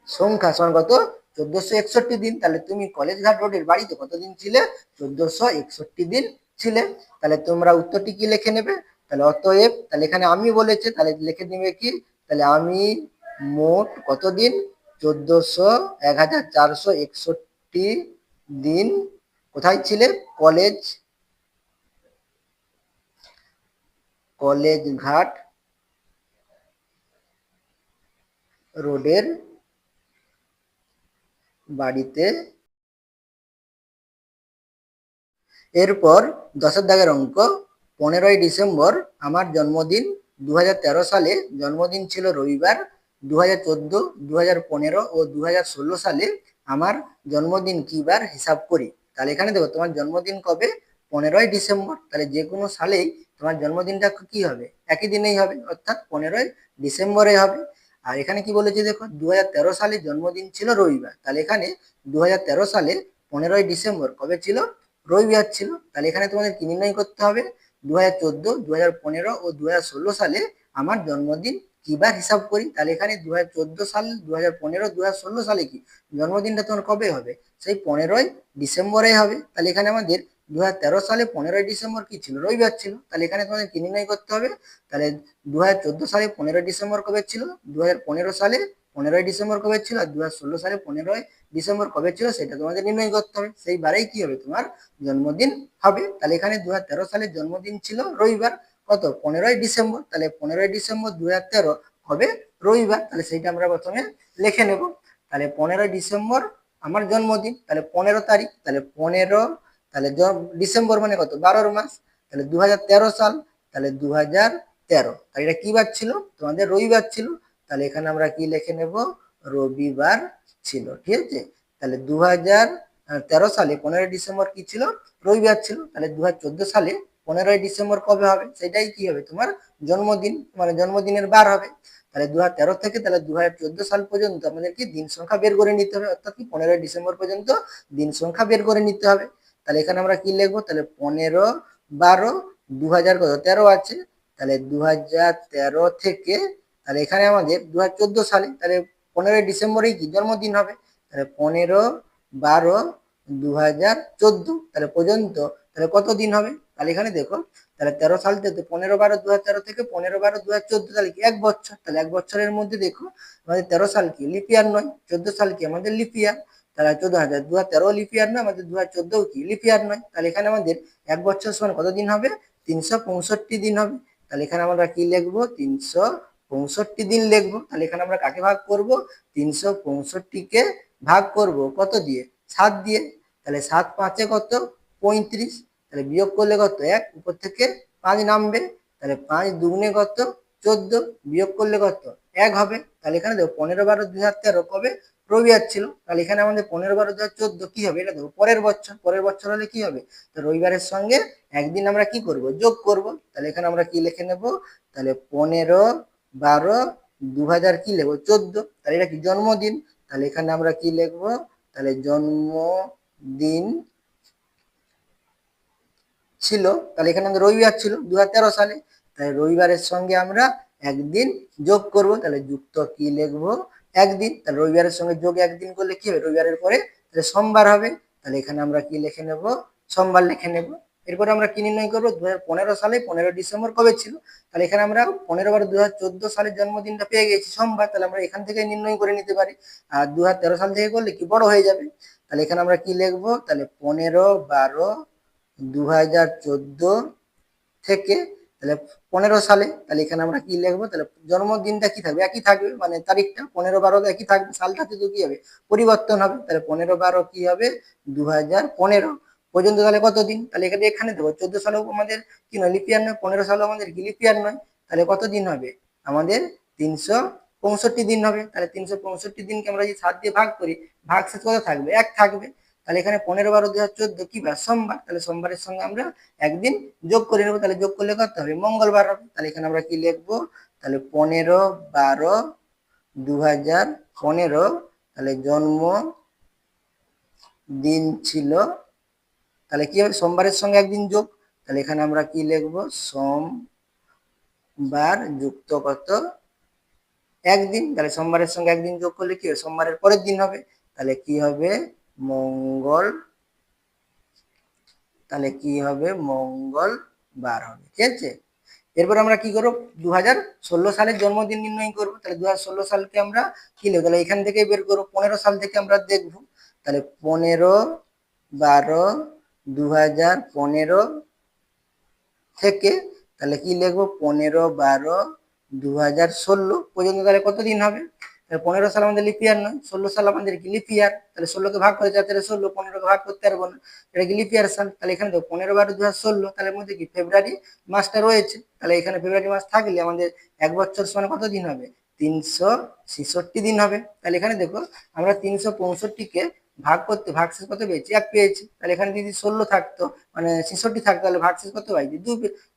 সংখ্যা সমান কত 1461 দিন। তাহলে তুমি কলেজঘাট রোডের বাড়িতে কতদিন ছিলে 1461 দিন ছিলে। তাহলে তোমরা উত্তরটি কি লিখে নেবে, তাহলে অতএব, তাহলে এখানে আমি বলেছে তাহলে লিখে নেবে কি, তাহলে আমি মোট কতদিন 1461 দিন কোথায় ছিলে কলেজ ঘাট রোডের বাড়িতে। এরপর 10 দাগের অঙ্ক, 15ই ডিসেম্বর আমার জন্মদিন। 2013 সালে জন্মদিন ছিল রবিবার। 2014, 2015 ও 2016 সালে আমার জন্মদিন কি বার হিসাব করি। তাহলে এখানে দেখো তোমার জন্মদিন কবে 15ই ডিসেম্বর, তাহলে যে কোনো সালেই তোমার জন্মদিনটা কি হবে একই দিনেই হবে, অর্থাৎ 15ই ডিসেম্বরে হবে। আর এখানে কি বলেছে দেখো 2013 সালে জন্মদিন ছিল রবিবার, তাহলে এখানে 2013 সালে 15ই ডিসেম্বর কবে ছিল রবিবার ছিল। তাহলে এখানে তোমাদের কি নির্ণয় করতে হবে 2014, 2015 ও 2016 সালে আমার জন্মদিন কি বার হিসাব করি। তাহলে এখানে 2014 সাল, 2015, 2016 সালে কি জন্মদিনটা তোমার কবে হবে সেই 15ই ডিসেম্বরে হবে। তাহলে এখানে আমাদের 2013 সালে 15ই ডিসেম্বর কি ছিল রবিবার ছিল। তাহলে এখানে তোমাদের কি নির্ণয় করতে হবে, তাহলে 2014 সালে 15ই ডিসেম্বর কবে ছিল, 2015 সালে 15ই ডিসেম্বর কবে ছিল, আর 2016 সালে 15ই ডিসেম্বর কবে ছিল সেটা তোমাদের নির্ণয় করতে হবে। সেই বারেই কি হবে তোমার জন্মদিন হবে। তাহলে এখানে 2013 সালে জন্মদিন ছিল রবিবার, কত 15ই ডিসেম্বর। তাহলে 15ই ডিসেম্বর 2013 হবে রবিবার, তাহলে সেইটা আমরা প্রথমে লিখে নেব। তাহলে 15ই ডিসেম্বর আমার জন্মদিন, তাহলে 15 তারিখ, তাহলে 15, তাহলে ডিসেম্বর মানে কত 12 মাস, তাহলে 2013 সাল, তাহলে 2013, তাহলে এটা কি বার ছিল তোমাদের রবিবার ছিল। তাহলে এখানে আমরা কি লিখে নেব রবিবার ছিল, ঠিক আছে। তাহলে 2013 সালে 15ই ডিসেম্বর কি ছিল রবিবার ছিল। তাহলে 2014 সালে 15ই ডিসেম্বর কবে হবে সেটাই কি হবে তোমার জন্মদিন, মানে জন্মদিনের বার হবে। তাহলে 2013 থেকে তাহলে 2014 সাল পর্যন্ত আমাদের কি দিন সংখ্যা বের করে নিতে হবে, অর্থাৎ কি 15ই ডিসেম্বর পর্যন্ত দিন সংখ্যা বের করে নিতে হবে। তাহলে এখানে আমরা কি লিখবো, তাহলে 15, 12, 2013 আছে, তাহলে 2013 থেকে, তাহলে এখানে আমাদের 2014 সালে, তাহলে 15ই ডিসেম্বরেই কি জন্মদিন হবে। তাহলে 15, 12, 2014, তাহলে পর্যন্ত তাহলে কত দিন হবে, তাহলে এখানে দেখো তাহলে 13 সাল থেকে 15, 12, 2013 থেকে 15, 12, 2014, তাহলে কি 1 বছর। তাহলে 1 বছরের মধ্যে দেখো আমাদের 13 সাল কি লিপ ইয়ার নয়, 14 সাল কি আমাদের লিপ ইয়ার। তাহলে 2013 লিপ ইয়ার না, আমাদের 2014 কি লিপ ইয়ার নয়। তাহলে এখানে আমাদের 1 বছর সমান কত দিন হবে 365 দিন হবে। তাহলে এখানে আমরা কি লিখবো 365 দিন লিখবো। তাহলে এখানে আমরা কাকে ভাগ করব 365 কে ভাগ করব কত দিয়ে 7 দিয়ে। তাহলে 7 5 কত 35, তাহলে বিয়োগ করলে কত 1, উপর থেকে 5 নামবে। তাহলে 5 দুগুণে কত 14, বিয়োগ করলে কত 1 হবে। তাহলে এখানে দেখো 15, 12, 2013 কবে রবিবার ছিল। তাহলে এখানে আমাদের 15, 12, 2014 কি হবে, এটা দেখো পরের বছর, পরের বছর হলে কি হবে, তো রবিবারের সঙ্গে একদিন আমরা কি করব যোগ করব। তাহলে এখানে আমরা কি লিখে নেব, তাহলে 15, 12, 2000 কি লিখবো 14, তাহলে এটা কি জন্মদিন। তাহলে এখানে আমরা কি লিখবো, তাহলে জন্মদিন ছিল। তাহলে এখানে আমাদের রবিবার ছিল 2013 সালে, তাহলে রবিবারের সঙ্গে আমরা একদিন যোগ করব। তাহলে যুক্ত কি লিখবো একদিন। তাহলে রবিবারের সঙ্গে যোগ একদিন করলে কি হবে রবিবারের পরে তাহলে সোমবার হবে। তাহলে এখানে আমরা কি লিখে নেব সোমবার লিখে নেব। এরপরে আমরা কি নির্ণয় করবো 2015 সালে 15 ডিসেম্বর কবে ছিল। তাহলে এখানে আমরা 15, 12, 2014 সালের জন্মদিনটা পেয়ে গেছি সোমবার, তাহলে আমরা এখান থেকে নির্ণয় করে নিতে পারি। আর 2013 সাল থেকে করলে কি বড় হয়ে যাবে। তাহলে এখানে আমরা কি লিখবো, তাহলে 15, 12, 2014 থেকে তাহলে 15 সালে, তাহলে এখানে আমরা কি লিখবো, তাহলে জন্মদিনটা কি থাকবে, একই থাকবে, মানে তারিখটা 15/12 একই থাকবে, সালটাতে তো কি হবে পরিবর্তন হবে, তাহলে 15/12 কি হবে 2015 পর্যন্ত। তাহলে কতদিন, তাহলে এখানে এখানে দেবো 14 সালেও আমাদের কি নয় লিপিয়ার নয়, 15 সালেও আমাদের কি লিপিয়ার নয়, তাহলে কত দিন হবে আমাদের 365 দিন হবে। তাহলে 365 দিনকে আমরা যদি 7 দিয়ে ভাগ করি, ভাগ শেষ কত থাকবে, এক থাকবে। তাহলে এখানে 15/12/2014 কি বার, সোমবার, তাহলে সোমবারের সঙ্গে আমরা একদিন যোগ করে নেবো, তাহলে যোগ করলে কত হবে মঙ্গলবার হবে। তাহলে এখানে আমরা কি লিখবো, তাহলে 15/12/2015, তাহলে জন্ম দিন ছিল, তাহলে কি হবে সোমবারের সঙ্গে একদিন যোগ, তাহলে এখানে আমরা কি লিখবো সোমবার যুক্ত কত একদিন, তাহলে সোমবারের সঙ্গে একদিন যোগ করলে কি হবে সোমবারের পরের দিন হবে, তাহলে কি হবে মঙ্গল, তাহলে কি হবে মঙ্গলবার হবে, ঠিক আছে। এরপর আমরা কি করবো 2016 সালের জন্মদিন নির্ণয় করবো, তাহলে 2016 সালকে আমরা কি লিখবো, তাহলে এখান থেকে বের করবো, 15 সাল থেকে আমরা দেখবো, তাহলে 15/12/2015 থেকে তাহলে কি লিখবো 15/12/2016 পর্যন্ত, তাহলে কতদিন হবে, তাহলে 15 সাল আমাদের লিপিয়ার নয়, 16 সাল আমাদের কি লিপিয়ার, তাহলে 16কে ভাগ করে 4 তাহলে 16, 15কে ভাগ করতে পারবো না, এটা কি লিপিয়ার সাল, তাহলে এখানে দেখো 15/12/2016, তাহলে মধ্যে কি ফেব্রুয়ারি মাসটা রয়েছে, তাহলে এখানে ফেব্রুয়ারি মাস থাকলে আমাদের এক বছর সমান কত দিন হবে 366 দিন হবে। তাহলে এখানে দেখো আমরা 365কে ভাগ করতে ভাগশেষ কত পেয়েছি, এক পেয়েছি, তাহলে এখানে যদি 16 থাকতো মানে 66 থাকতো, তাহলে ভাগশেষ কত পাইছি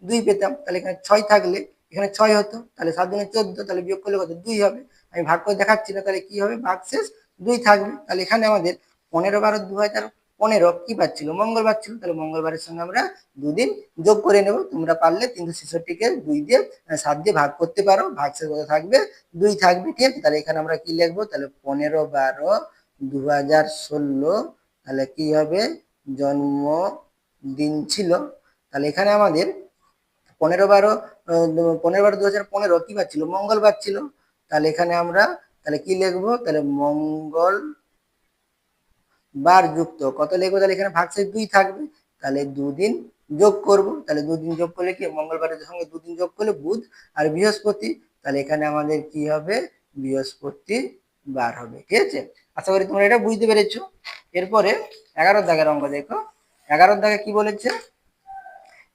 দুই পেতাম, তাহলে এখানে 6 থাকলে এখানে 6 হতো, তাহলে 7 দুগুণে 14, তাহলে বিয়োগ করলে কত 2 হবে, আমি ভাগ করে দেখাচ্ছি না, তাহলে কি হবে ভাগশেষ 2 থাকবে। তাহলে এখানে আমাদের 15/12/2015 কি পাচ্ছিল মঙ্গলবার ছিল, তাহলে মঙ্গলবারের সঙ্গে আমরা দুদিন যোগ করে নেব, তোমরা পারলে 366কে 2 দিয়ে 7 দিয়ে ভাগ করতে পারো, ভাগশেষ কত থাকবে 2 থাকবে, ঠিক আছে। তাহলে এখানে আমরা কি লিখবো, তাহলে 15/12/2016, তাহলে কি হবে জন্মদিন ছিল, তাহলে এখানে আমাদের 15/12/2015 কি বার ছিল মঙ্গলবার ছিল, তাহলে এখানে আমরা তাহলে কি লিখবো, তাহলে মঙ্গল বার যুক্ত কত লিখবো, তাহলে এখানে ভাগশেষ 2 থাকবে, তাহলে দুদিন যোগ করব, তাহলে দুদিন যোগ করলে কি মঙ্গলবারের সঙ্গে দুদিন যোগ করলে বুধ আর বৃহস্পতি, তাহলে এখানে আমাদের কি হবে বৃহস্পতিবার হবে, ঠিক আছে। আশা করি তোমরা এটা বুঝতে পেরেছো। এরপরে 11 দাগের অঙ্ক দেখো, 11 দাগে কি বলেছে,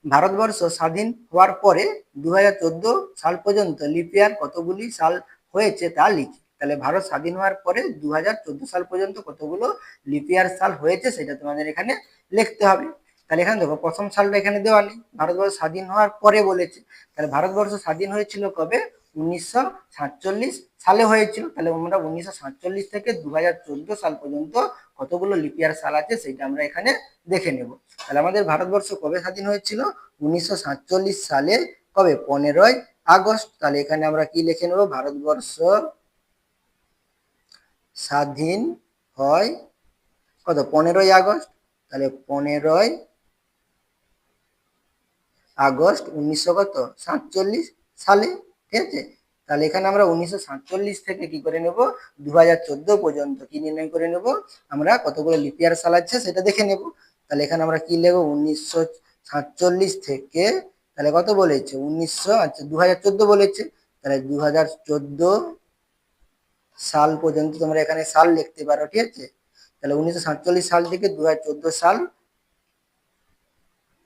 ভারতবর্ষ স্বাধীন হওয়ার পরে 2014 সাল পর্যন্ত লিপিয়ার কতগুলি সাল হয়েছে তা লিখি, তাহলে ভারত স্বাধীন হওয়ার পরে 2014 সাল পর্যন্ত কতগুলো লিপিয়ার সাল হয়েছে সেটা তোমাদের এখানে লিখতে হবে। তাহলে এখানে দেখো প্রথম সালটা এখানে দেওয়া নেই, ভারতবর্ষ স্বাধীন হওয়ার পরে বলেছে, তাহলে ভারতবর্ষ স্বাধীন হয়েছিল কবে 1947 সালে হয়েছিল, তাহলে আমরা 1947 থেকে 2014 সাল পর্যন্ত কতগুলো লিপিয়ার সাল আছে সেটা আমরা এখানে দেখে নেব। তাহলে আমাদের ভারতবর্ষ কবে স্বাধীন হয়েছিল 1947 সালে কবে 15ই আগস্ট, তাহলে এখানে আমরা কি লিখে নেব ভারতবর্ষ স্বাধীন হয় কত 15ই আগস্ট, তাহলে 15ই আগস্ট 1947 সালে, ঠিক আছে। তাহলে এখানে আমরা 1947 থেকে কি করে নেব 2014 পর্যন্ত কি নির্ণয় করে নেব, আমরা কতগুলো লিপিয়ার সাল আছে সেটা দেখে নেব। তাহলে এখানে আমরা কি লিখব 1947 থেকে, তাহলে কত বলেছে 2014 বলেছে, তাহলে 2014 সাল পর্যন্ত তোমরা এখানে সাল লিখতে পারো, ঠিক আছে। তাহলে 1947 সাল থেকে 2014 সাল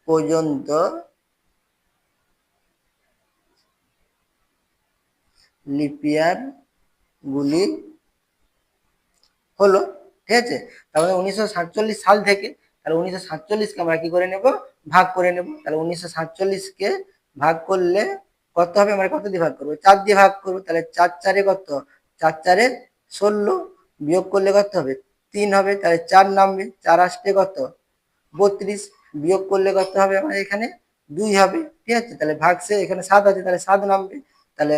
পর্যন্ত লিপিয়ার গুলি হলো, ঠিক আছে। তাহলে 1947 সাল থেকে, তাহলে 1947 কে আমরা কি করে নেব ভাগ করে নেব, তাহলে 1947 কে ভাগ করলে কত হবে, আমরা কত দিয়ে ভাগ করবো 4 দিয়ে ভাগ করবো, তাহলে 4 4 কত 4 4 16, বিয়োগ করলে কত হবে 3 হবে, তাহলে 4 নামবে, 4 আসতে কত 32, বিয়োগ করলে কত হবে আমাদের এখানে 2 হবে, ঠিক আছে। তাহলে ভাগশেষ এখানে 7 আছে, তাহলে 7 নামবে, তাহলে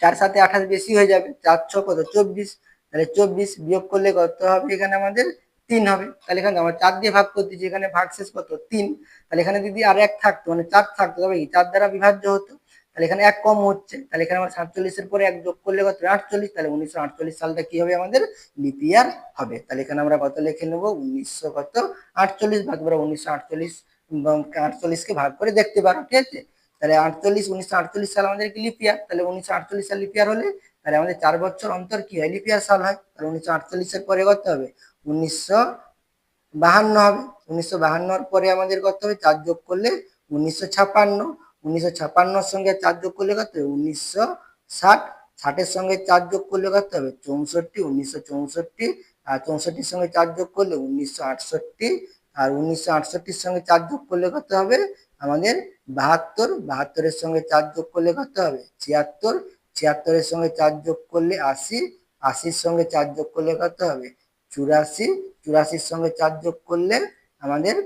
4 7 28 বেশি হয়ে যাবে, 4 6 কত 24, তাহলে 24 বিয়োগ করলে কত হবে এখানে আমাদের 3 হবে, তাহলে এখানে আমরা 4 দিয়ে ভাগ করতেছি, এখানে ভাগশেষ কত 3, তাহলে এখানে যদি আর 1 থাকতো মানে 4 থাকতো তবে কি 4 দ্বারা বিভাজ্য হতো, তাহলে এখানে 1 কম হচ্ছে, তাহলে এখানে আমরা 47 এর পরে 1 যোগ করলে কত 48, তাহলে 1948 সালটা কি হবে আমাদের লিপিয়ার হবে। তাহলে এখানে আমরা কত লিখে নেব 1948 ভাগ 1948 48কে ভাগ করে দেখতে পারো, ঠিক আছে। তাহলে 1948 সাল আমাদের কি লিপ ইয়ার, তাহলে 1948 সাল লিপ ইয়ার হলে তাহলে আমাদের 4 বছর অন্তর কি হয় লিপ ইয়ার সাল হয়। তাহলে 1948-এর পরে কত হবে 1952 হবে। 1952-র পরে আমাদের কত হবে 4 যোগ করলে 1956। 1956-র সঙ্গে 4 যোগ করলে কত হবে 1960। 60-এর সঙ্গে 4 যোগ করলে কত হবে 64। 1964 আর 64-র সঙ্গে 4 যোগ করলে 1968 আর 1968-র সঙ্গে 4 যোগ করলে কত হবে আমাদের 72। 72-এর সঙ্গে 4 যোগ করলে কত হবে 76। 76-এর সঙ্গে 4 যোগ করলে 80। 80-র সঙ্গে 4 যোগ করলে কত হবে 84। 84-র সঙ্গে 4 যোগ করলে আমাদের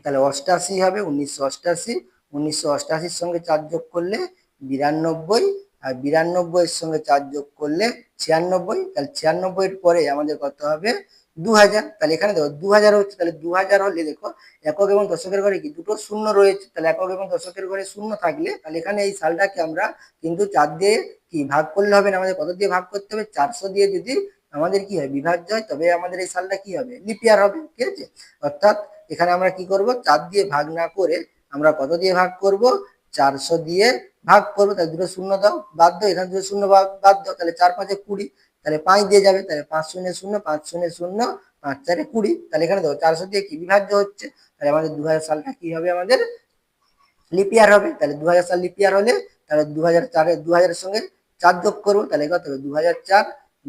তাহলে 88 হবে 1988। 1988-র সঙ্গে 4 যোগ করলে 92 আর 92-এর সঙ্গে 4 যোগ করলে 96। তাহলে 96-এর পরে আমাদের কত হবে 2000। তাহলে এখানে দেখো 2000 হচ্ছে, তাহলে 2000 হলে দেখো একক এবং দশকের ঘরে কি দুটো শূন্য রয়েছে, তাহলে একক এবং দশকের ঘরে শূন্য থাকলে তাহলে এখানে এই সালটাকে আমরা কিন্তু 4 দিয়ে কি ভাগ করলে হবে না, আমাদের কত দিয়ে ভাগ করতে হবে 400 দিয়ে যদি আমাদের কি হয় বিভাজ্য হয়, তবে আমাদের এই সালটা কি হবে লিপ ইয়ার হবে, ঠিক আছে। অর্থাৎ এখানে আমরা কি করব 4 দিয়ে ভাগ না করে আমরা কত দিয়ে ভাগ করব 400 দিয়ে ভাগ করবো। তাহলে দুটো শূন্য দাও বাদ দাও, এখানে দুটো শূন্য বাদ দাও, তাহলে 4 5 20, তাহলে 5 দিয়ে যাবে, তাহলে 5 শূন্য শূন্য 5 শূন্য শূন্য 5 4 20। তাহলে এখানে দেখো 400 দিয়ে কি বিভাজ্য হচ্ছে, তাহলে আমাদের 2000 সালটা কি হবে আমাদের লিপ ইয়ার হবে। তাহলে 2000 সাল লিপ ইয়ার হলে তাহলে 2004 2000-এর সঙ্গে 4 যোগ করবো, তাহলে কত হবে 2004।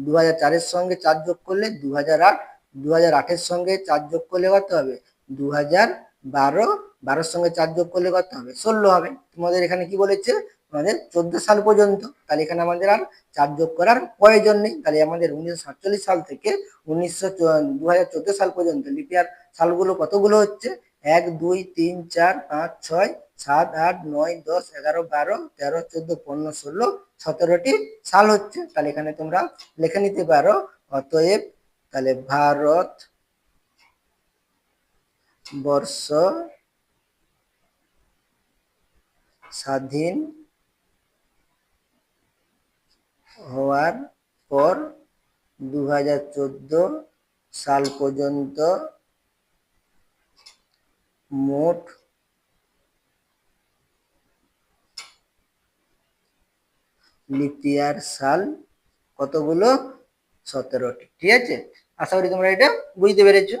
2004-এর সঙ্গে 4 যোগ করলে 2008। 2008-এর সঙ্গে 4 যোগ করলে কত হবে 2012। 12-র সঙ্গে 4 যোগ করলে কত হবে 16 হবে। তোমাদের এখানে কি বলেছে আমাদের 14 সাল পর্যন্ত, তাহলে এখানে আমাদের আর 4 যোগ করার প্রয়োজন নেই। তাহলে আমাদের 1947 সাল থেকে 2014 সাল পর্যন্ত লিপ ইয়ার সালগুলো কতগুলো হচ্ছে 1 2 3 4 5 6 7 8 9 10 11 12 13 14 15 16 17টি সাল হচ্ছে। তাহলে এখানে তোমরা লিখে নিতে পারো অতএব তাহলে ভারত বর্ষ স্বাধীন হওয়ার পর 2014 সাল পর্যন্ত মোট লিপ ইয়ার সাল কতগুলো 17টি, ঠিক আছে। আশা করি তোমরা এটা বুঝতে পেরেছো।